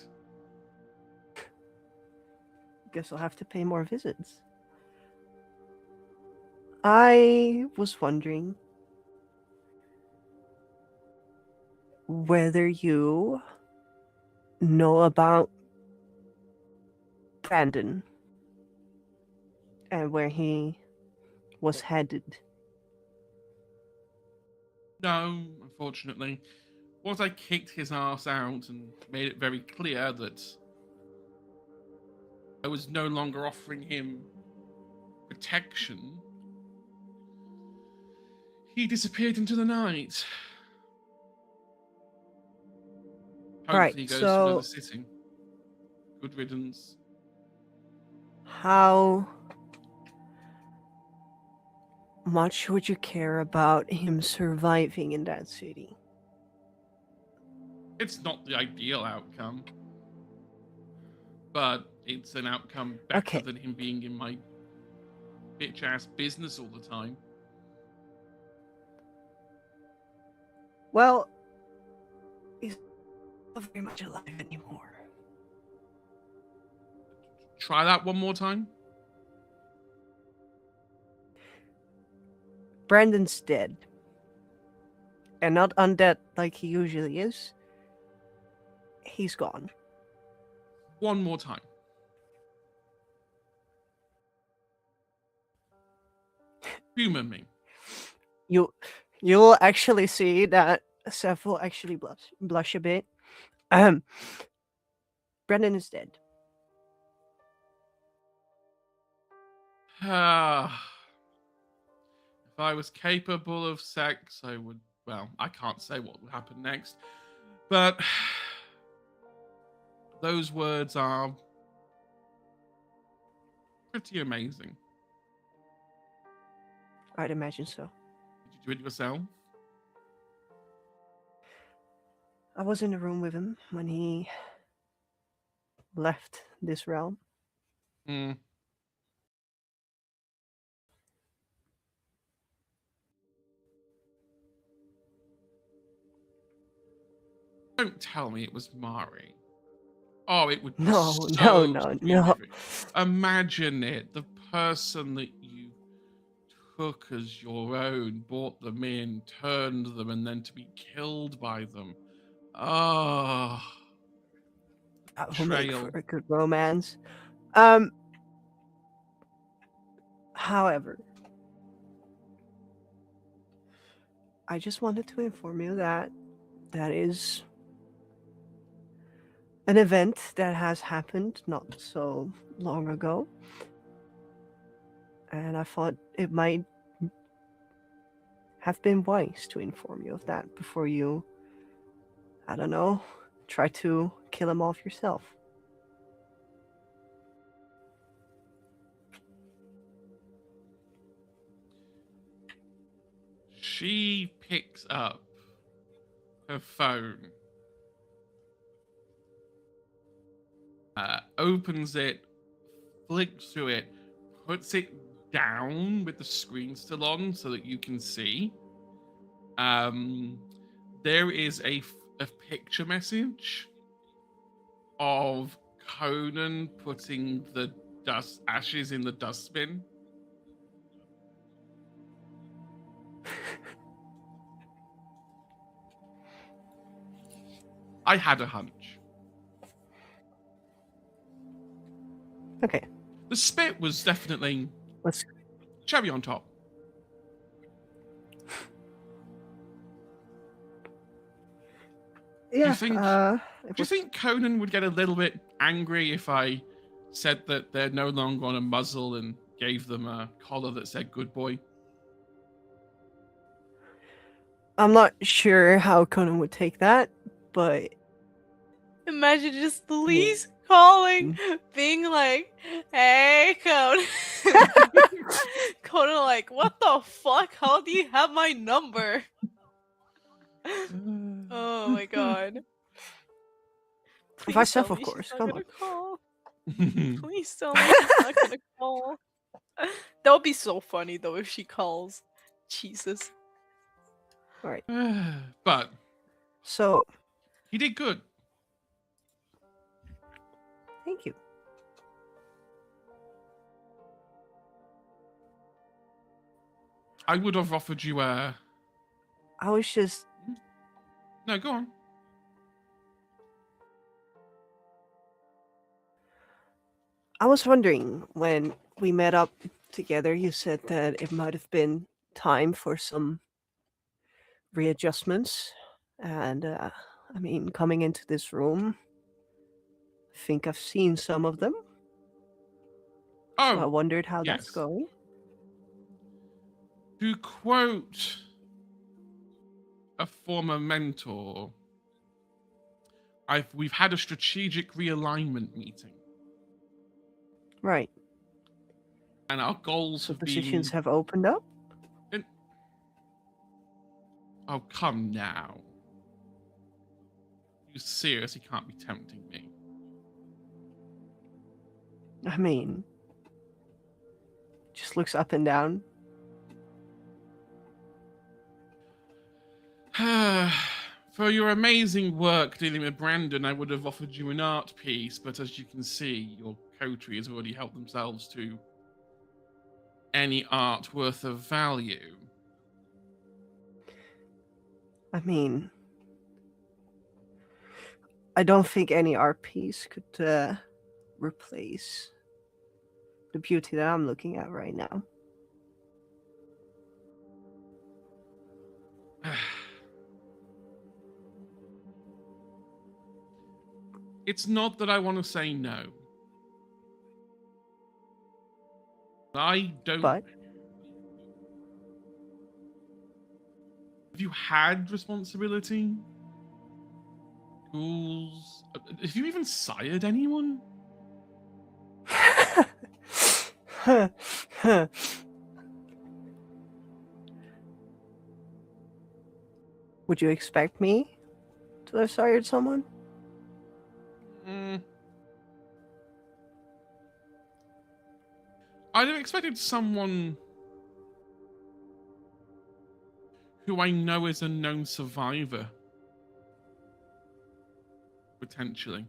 Guess I'll have to pay more visits. I was wondering whether you know about Brandon and where he was headed. No, unfortunately. Once I kicked his ass out and made it very clear that I was no longer offering him protection, he disappeared into the night. Hopefully Right, he goes so- to another sitting. Good riddance. How much would you care about him surviving in that city? It's not the ideal outcome, but it's an outcome better Okay. than him being in my bitch ass business all the time. Well, he's not very much alive anymore. Try that one more time. Brandon's dead. And not undead like he usually is. He's gone. One more time. Humor me. You'll actually see that Seth will actually blush a bit. Brandon is dead. If I was capable of sex, I would. Well, I can't say what would happen next, but those words are pretty amazing. I'd imagine so. Did you do it yourself? I was in the room with him when he left this realm. Hmm. Don't tell me it was Mari. Oh, it would be No, so no. terrific. Imagine it. The person that you took as your own, brought them in, turned them, and then to be killed by them. Oh, That will make betrayal. for a good romance. However, I just wanted to inform you that that is an event that has happened not so long ago. And I thought it might have been wise to inform you of that before you, I don't know, try to kill him off yourself. She picks up her phone, opens it, flicks through it, puts it down with the screen still on so that you can see. There is a picture message of Conan putting the ashes in the dustbin. I had a hunch. Okay, The spit was definitely let's. cherry on top. Yeah. Do you think Conan would get a little bit angry if I said that they're no longer on a muzzle and gave them a collar that said "Good Boy"? I'm not sure how Conan would take that, but Imagine just Lee's calling, being like, "Hey, Conan." Conan like, "What the fuck? How do you have my number?" Oh my god. Please Myself, tell of me she's course. not Come gonna on. call. Please tell me she's not gonna call. That would be so funny though if she calls. Jesus. All right. But So, he did good. thank you. I would have offered you a. I was just No, go on. I was wondering when we met up together, you said that it might have been time for some readjustments. And I mean, coming into this room, I think I've seen some of them. So I Oh, wondered how that's yes. going. To quote a former mentor, we've had a strategic realignment meeting, Right. and our goals So have positions been. have opened up? Oh, come now! You seriously can't be tempting me. I mean, just looks up and down. For your amazing work dealing with Brandon, I would have offered you an art piece, but as you can see, your coterie has already helped themselves to any art worth of value. I mean, I don't think any art piece could replace the beauty that I'm looking at right now. It's not that I want to say no. I don't. But Have you had responsibility? Ghouls? Have you even sired anyone? would you expect me to have sired someone? I'd have expected someone who I know is a known survivor. Potentially.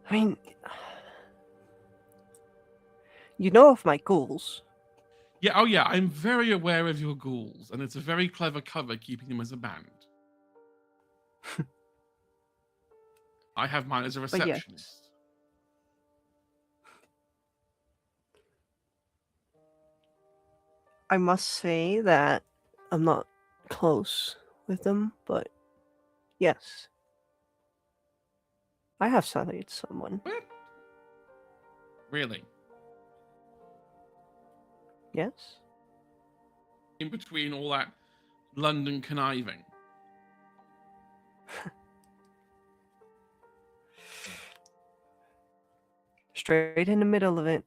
I mean, you know of my ghouls. Yeah, oh yeah, I'm very aware of your ghouls, and it's a very clever cover keeping them as a band. I have mine as a But receptionist. yes, I must say that I'm not close with them, but yes, I have sired someone. What? Really? Yes. In between all that London conniving. Straight in the middle of it.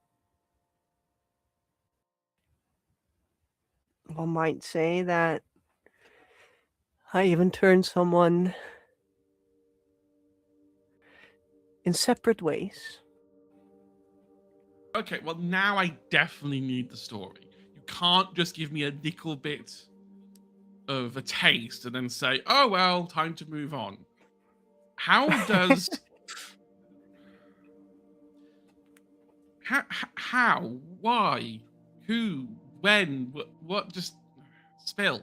One might say that I even turned someone in separate ways. Okay, well now I definitely need the story. You can't just give me a little bit of a taste and then say, "Oh well, time to move on." How does how why who when what just spill?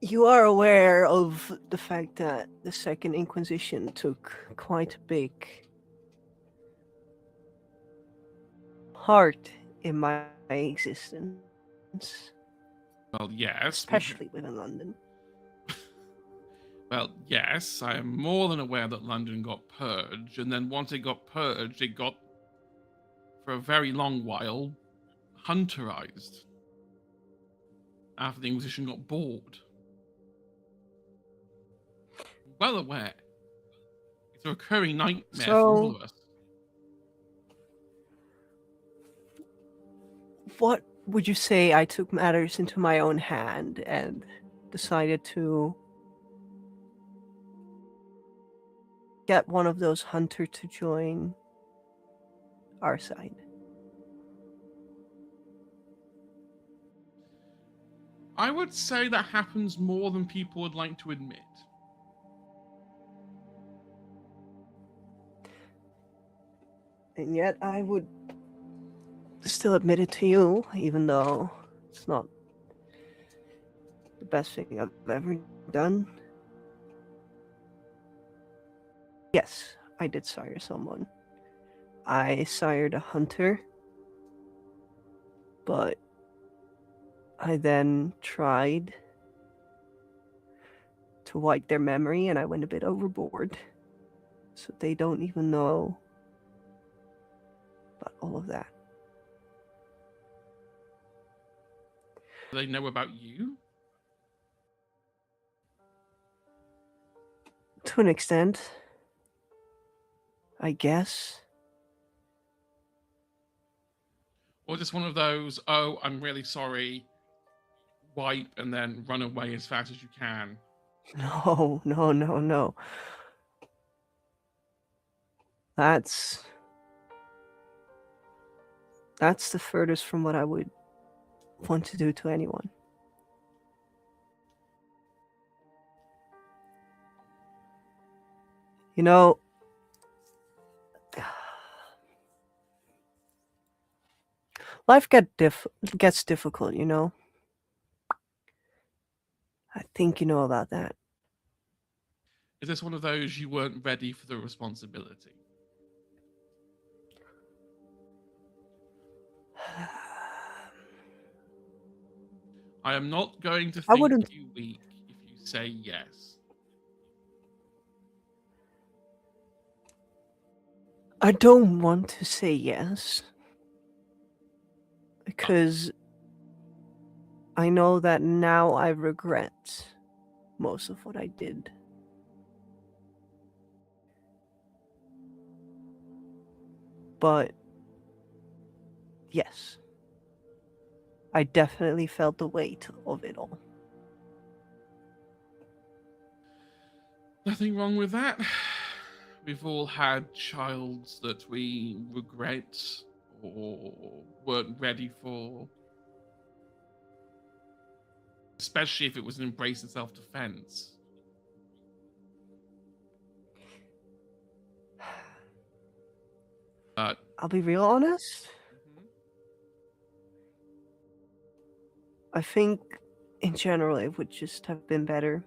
You are aware of the fact that the Second Inquisition took quite a big part in my existence, Well, yes. especially within London. Well, yes, I am more than aware that London got purged, and then once it got purged, it got, for a very long while, hunterized. after the Inquisition got bored. Well aware. It's a recurring nightmare for all of us. What would you say I took matters into my own hand and decided to get one of those hunters to join our side? I would say that happens more than people would like to admit. And yet I would still admit it to you, even though it's not the best thing I've ever done. Yes, I did sire someone. I sired a hunter, but I then tried to wipe their memory and I went a bit overboard. So they don't even know about all of that. Do they know about you? To an extent, I guess. Or just one of those, oh, I'm really sorry, wipe and then run away as fast as you can? No. That's the furthest from what I would want to do to anyone. You know, life gets difficult, you know? I think you know about that. Is this one of those you weren't ready for the responsibility? I am not going to I think wouldn't- you weak if you say yes. I don't want to say yes. Because I know that now I regret most of what I did. But yes, I definitely felt the weight of it all. Nothing wrong with that. We've all had childs that we regret or weren't ready for. Especially if it was an embrace in self-defense. But I'll be real honest. I think in general it would just have been better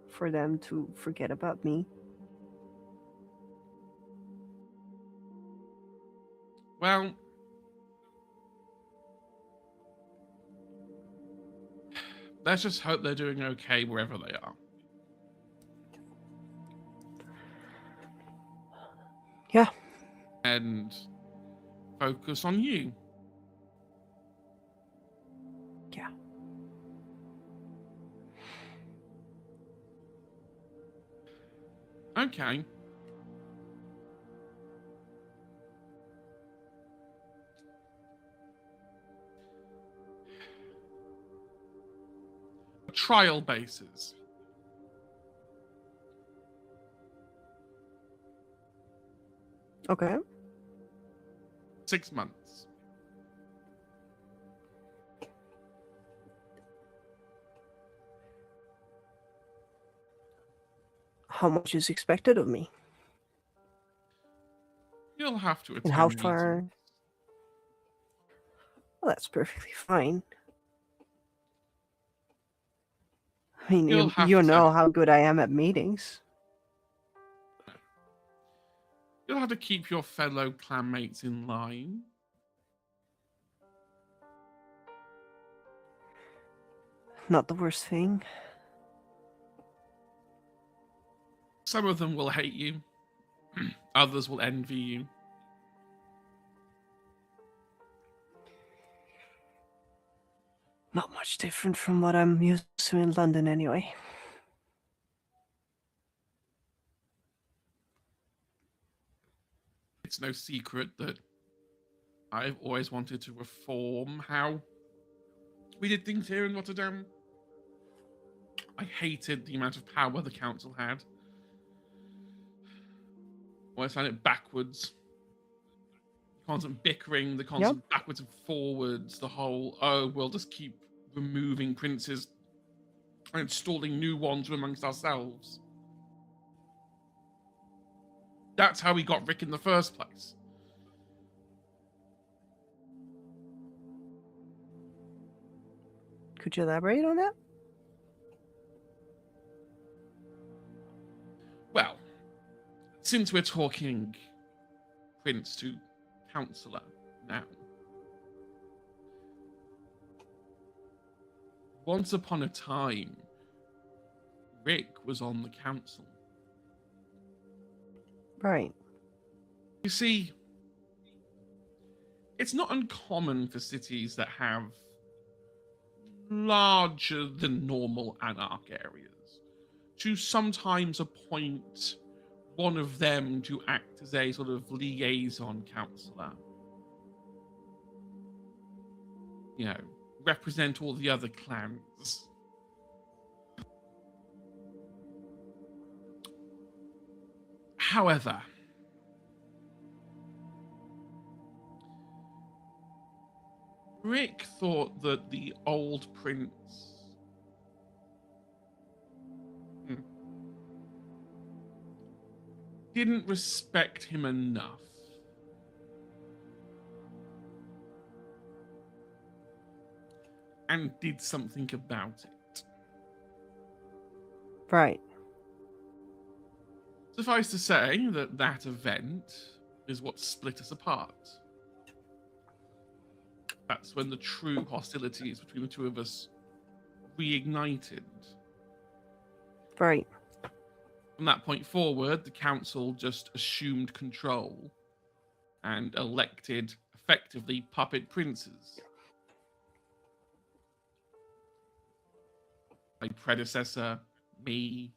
for them to forget about me. well, let's just hope they're doing okay wherever they are. Yeah. And focus on you. Yeah. Okay. Trial basis. Okay. 6 months. How much is expected of me? You'll have to attend And how meetings. far? Well, that's perfectly fine. I mean, You'll have you to- know how good I am at meetings. You'll have to keep your fellow clanmates in line. Not the worst thing. Some of them will hate you. Others will envy you. Not much different from what I'm used to in London, anyway. It's no secret that I've always wanted to reform how we did things here in Rotterdam. I hated the amount of power the council had. Always found it backwards. Constant bickering, the constant backwards and forwards, the whole, oh, we'll just keep removing princes and installing new ones amongst ourselves. That's how we got Rick in the first place. Could you elaborate on that? Well, since we're talking prince to councillor now, once upon a time, Rick was on the council. Right. You see, it's not uncommon for cities that have larger than normal anarch areas to sometimes appoint one of them to act as a sort of liaison councillor. You know, represent all the other clans. However, Rick thought that the old prince didn't respect him enough. And did something about it. Right. Suffice to say that that event is what split us apart. That's when the true hostilities between the two of us reignited. Right. From that point forward, the council just assumed control and elected, effectively, puppet princes. My predecessor, me.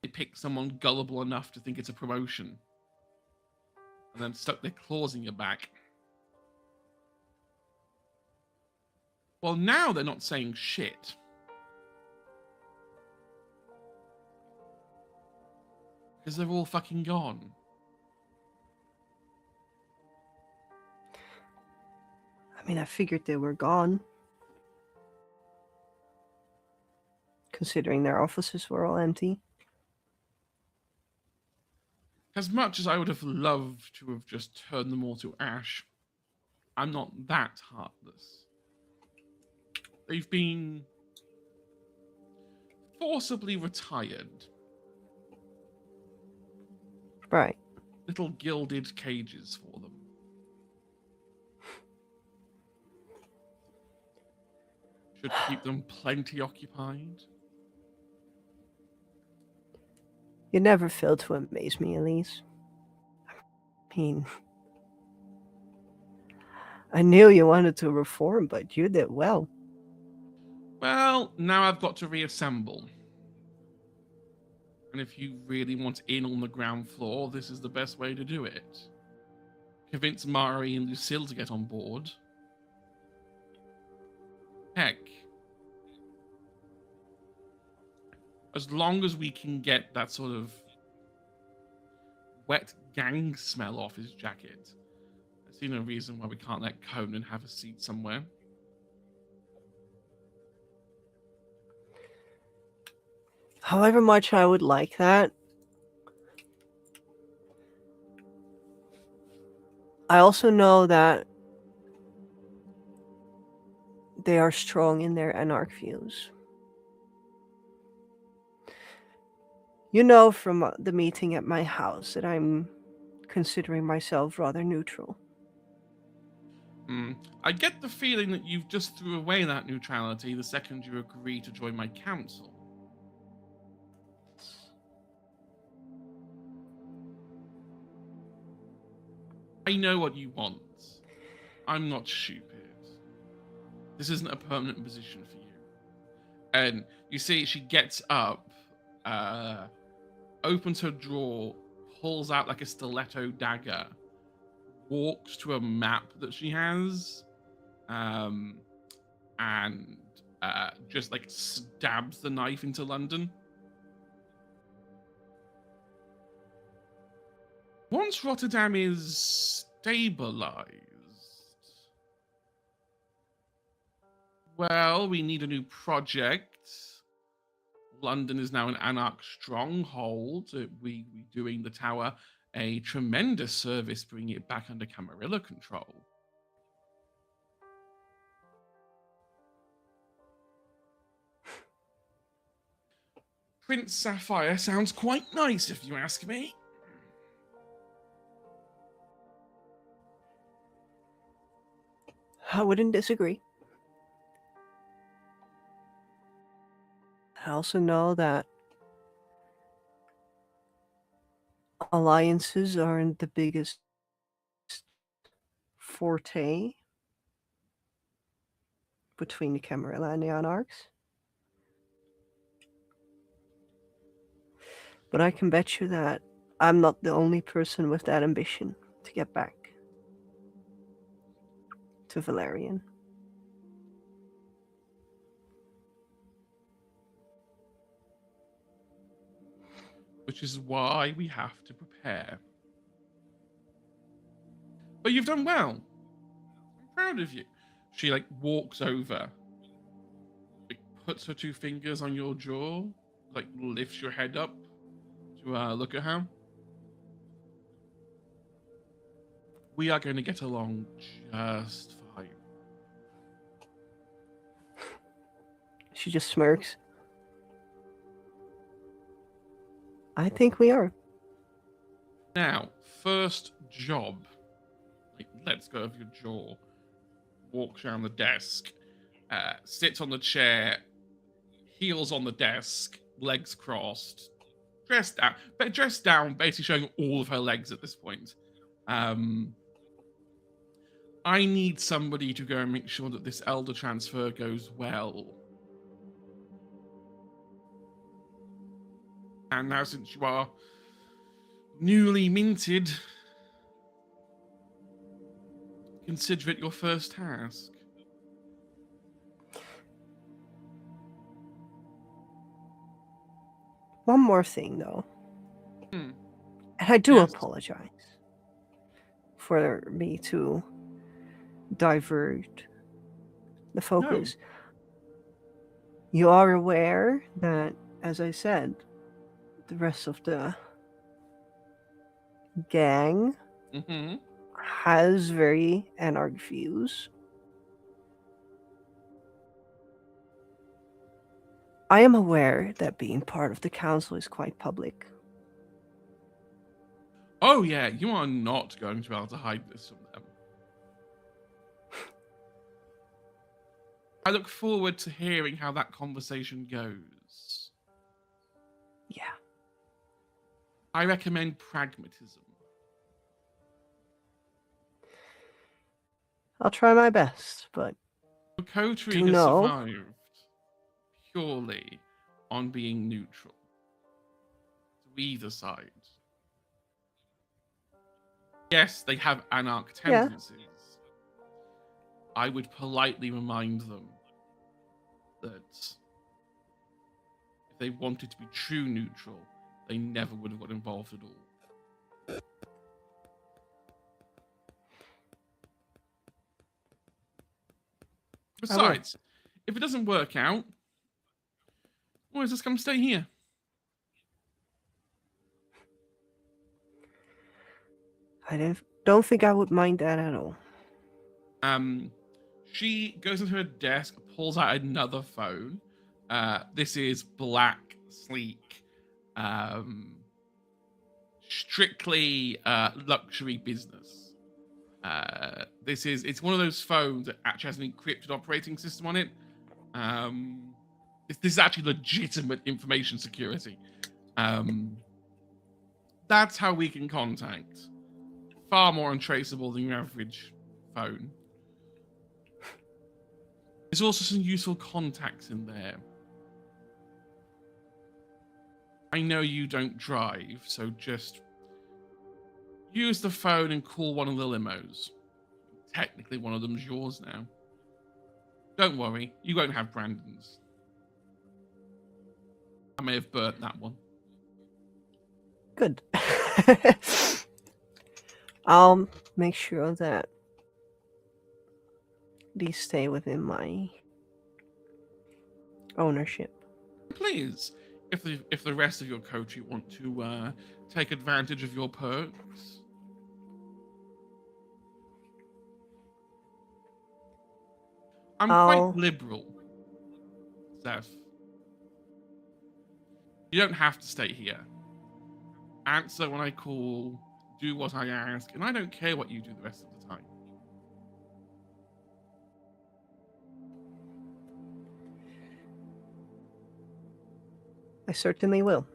They picked someone gullible enough to think it's a promotion, and then stuck their claws in your back. Well, now they're not saying shit. Because they're all fucking gone. I mean, I figured they were gone. Considering their offices were all empty. As much as I would have loved to have just turned them all to ash, I'm not that heartless. They've been forcibly retired. Right. Little gilded cages for them. Should keep them plenty occupied. You never fail to amaze me, Elise. I mean, I knew you wanted to reform, but you did well. Well, now I've got to reassemble. And if you really want in on the ground floor, this is the best way to do it. Convince Mari and Lucille to get on board. Heck, as long as we can get that sort of wet gang smell off his jacket, I see no reason why we can't let Conan have a seat somewhere. However much I would like that, I also know that they are strong in their anarch views. You know from the meeting at my house that I'm considering myself rather neutral. I get the feeling that you've just threw away that neutrality the second you agree to join my council. I know what you want. I'm not stupid. This isn't a permanent position for you. And you see, she gets up, opens her drawer, pulls out like a stiletto dagger, walks to a map that she has, and just like stabs the knife into London. Once Rotterdam is stabilized, well, we need a new project. London is now an anarch stronghold. We doing the tower a tremendous service, bringing it back under Camarilla control. Prince Sapphire sounds quite nice, if you ask me. I wouldn't disagree. I also know that alliances aren't the biggest forte between the Camarilla and the Anarchs. But I can bet you that I'm not the only person with that ambition to get back to Valerian. Which is why we have to prepare. But you've done well. I'm proud of you. She like walks over, like, puts her 2 fingers on your jaw, like lifts your head up to look at her. We are going to get along just fine. She just smirks. I think we are. Now, first job. Like, let's go of your jaw. Walks around the desk, sits on the chair, heels on the desk, legs crossed, dressed down, basically showing all of her legs at this point. I need somebody to go and make sure that this elder transfer goes well. And now, since you are newly minted, consider it your first task. One more thing, though. Hmm. And I do Yes. apologize for me to divert the focus. You are aware that, as I said, the rest of the gang Mm-hmm. has very anarch views. I am aware that being part of the council is quite public. Oh yeah, you are not going to be able to hide this from them. I look forward to hearing how that conversation goes. Yeah. I recommend pragmatism. I'll try my best, but The coterie Do has know. survived purely on being neutral to either side. Yes, they have anarch Yeah. tendencies. I would politely remind them that if they wanted to be true neutral, they never would have got involved at all. Besides, if it doesn't work out, always just come stay here. I don't think I would mind that at all. She goes into her desk, pulls out another phone. This is black, sleek, strictly luxury business. It's one of those phones that actually has an encrypted operating system on it. This is actually legitimate information security. That's how we can contact. Far more untraceable than your average phone. There's also some useful contacts in there. I know you don't drive, so just use the phone and call one of the limos. Technically, one of them's yours now. Don't worry, you won't have Brandon's. I may have burnt that one. Good. I'll make sure that these stay within my ownership. Please, if the rest of your coterie want to take advantage of your perks. I'm quite liberal, Zeph. You don't have to stay here. Answer when I call, do what I ask, and I don't care what you do the rest of the time. I certainly will.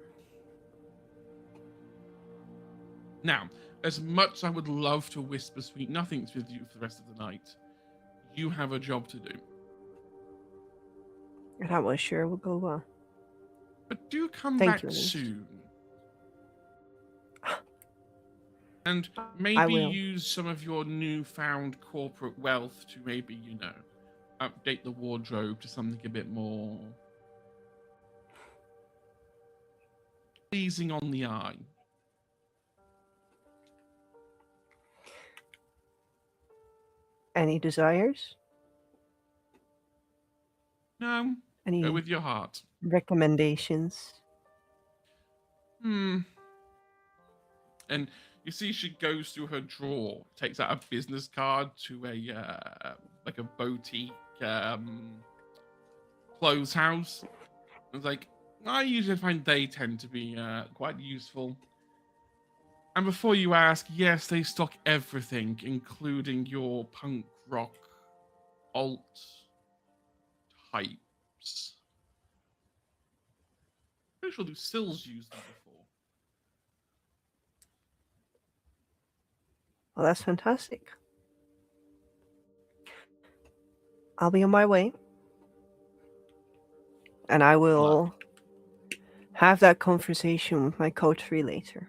Now, as much as I would love to whisper sweet nothings with you for the rest of the night, you have a job to do. That was sure will go well. But do come Thank back you, Elise. soon. And I maybe will. use some of your newfound corporate wealth to maybe, update the wardrobe to something a bit more pleasing on the eye. Any desires? No, Any go with your heart. recommendations? And you see she goes through her drawer, takes out a business card to a like a boutique clothes house. It's like, I usually find they tend to be quite useful. And before you ask, yes, they stock everything, including your punk rock alt types. Pretty sure Lucille's used them before. Well, that's fantastic. I'll be on my way. And I will have that conversation with my coterie later.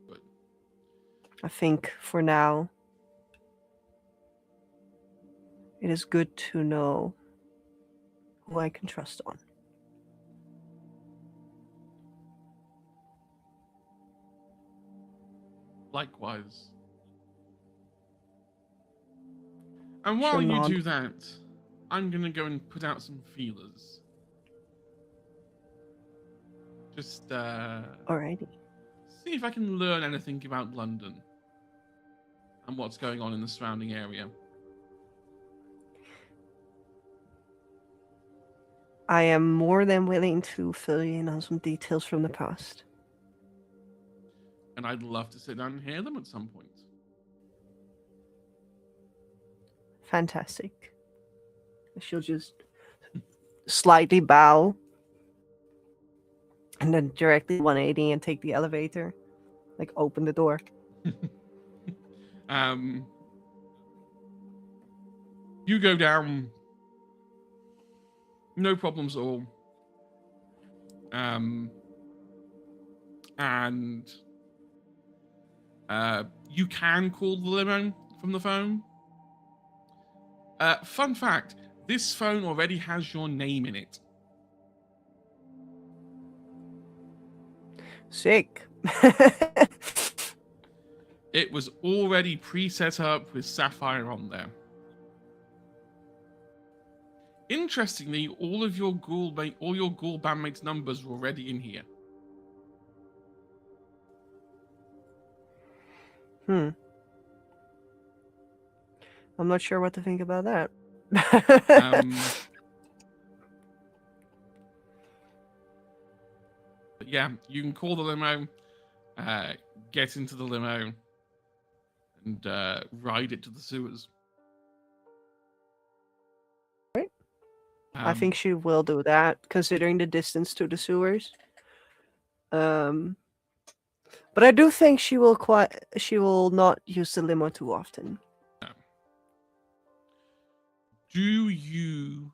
Good. I think for now, it is good to know who I can trust on. Likewise. And while She'll you nod. do that, I'm gonna go and put out some feelers. Just Alrighty. see if I can learn anything about London and what's going on in the surrounding area. I am more than willing to fill you in on some details from the past. And I'd love to sit down and hear them at some point. Fantastic. She'll just slightly bow and then directly 180 and take the elevator. Like, open the door. You go down, no problems at all. And you can call the limo from the phone. Fun fact, this phone already has your name in it. Sick. It was already pre-set up with Sapphire on there. Interestingly, all your ghoul bandmates' numbers are already in here. I'm not sure what to think about that. But yeah, you can call the limo, get into the limo, and ride it to the sewers. Right. I think she will do that, considering the distance to the sewers. But I do think she will not use the limo too often. Do you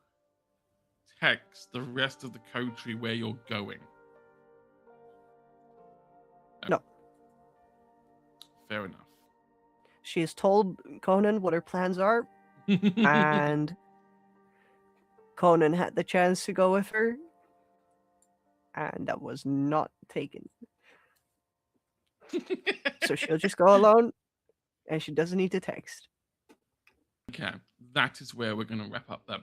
text the rest of the coterie where you're going? No. Fair enough. She has told Conan what her plans are, and Conan had the chance to go with her, and that was not taken. So she'll just go alone, and she doesn't need to text. Okay, that is where we're going to wrap up then.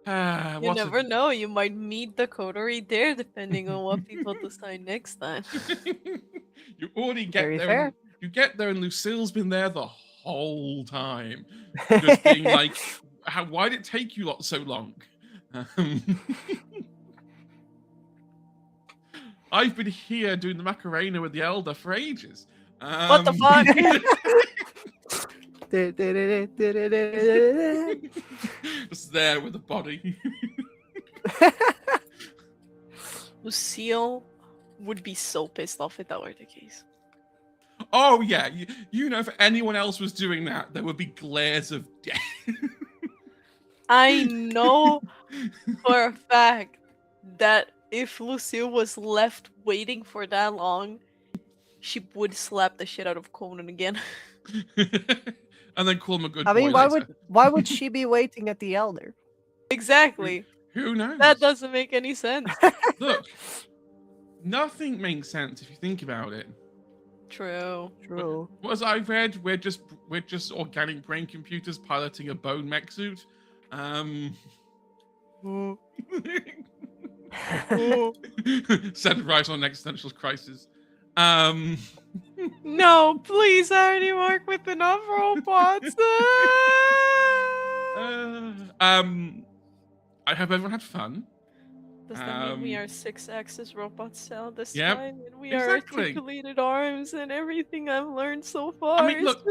You never know. You might meet the coterie there, depending on what people decide next time. You already get Very there. fair. You get there, and Lucille's been there the whole time, just being like, "Why did it take you so long?" I've been here doing the Macarena with the Elder for ages. What the fuck? Just there with the body. Lucille would be so pissed off if that were the case. Oh yeah, you know, if anyone else was doing that, there would be glares of death. I know for a fact that if Lucille was left waiting for that long, she would slap the shit out of Conan again. And then call him a good I mean, boy why would she be waiting at the Elder? Exactly. Who knows? That doesn't make any sense. Look, nothing makes sense if you think about it. True. True. What as I read, we're just organic brain computers piloting a bone mech suit. Said right on existential crisis. No, please, I already work with enough robots. I hope everyone had fun. Does that mean we are 6-axis robot cell this Yep, time? And we exactly. are articulated arms and everything I've learned so far. I mean, look,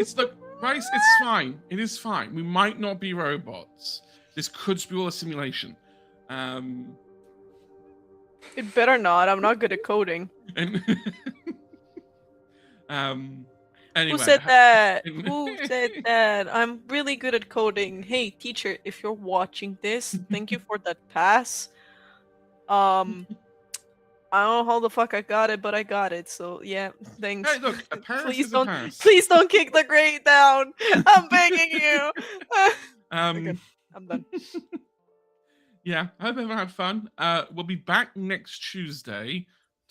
Rice, it's fine. It is fine. We might not be robots. This could be all a simulation. It better not. I'm not good at coding. And anyway, Who said that? Who said that? I'm really good at coding. Hey, teacher, if you're watching this, thank you for that pass. I don't know how the fuck I got it, but I got it. So yeah, thanks. Hey, look, a pass please is don't, a pass. please don't kick the grade down. I'm begging you. Um, I'm done. Yeah, I hope everyone had fun. We'll be back next Tuesday.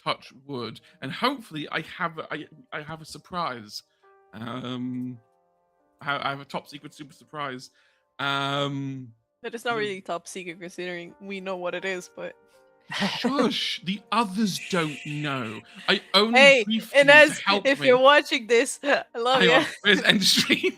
Touch wood, and hopefully I have a surprise. I have a top secret super surprise. That is not really top secret considering we know what it is, but shush, the others don't know. I only hey, briefed you Inez, to help if me. you're watching this, I love you. Where's end stream?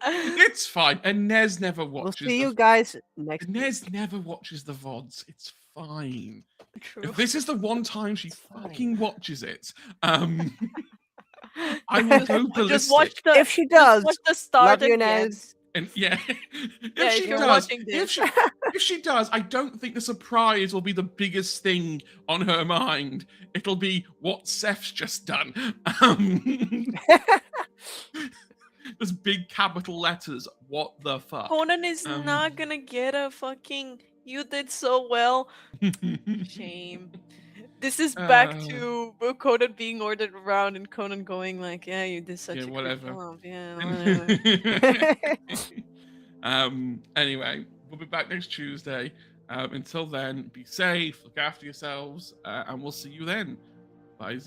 It's fine. Inez never watches. We'll see you guys next Inez never watches the VODs. It's fine. True. If this is the one time she fine. fucking watches it, I will go ballistic. Just watch the. If she does, watch the start love you, again. Inez. And yeah, If you're watching this. if she does, I don't think the surprise will be the biggest thing on her mind. It'll be what Seth's just done. There's big capital letters. What the fuck? Conan is not gonna get a fucking. You did so well. Shame. This is back to Conan being ordered around and Conan going like, "Yeah, you did such a good job." Yeah, whatever. Anyway, we'll be back next Tuesday. Until then, be safe, look after yourselves, and we'll see you then. Bye.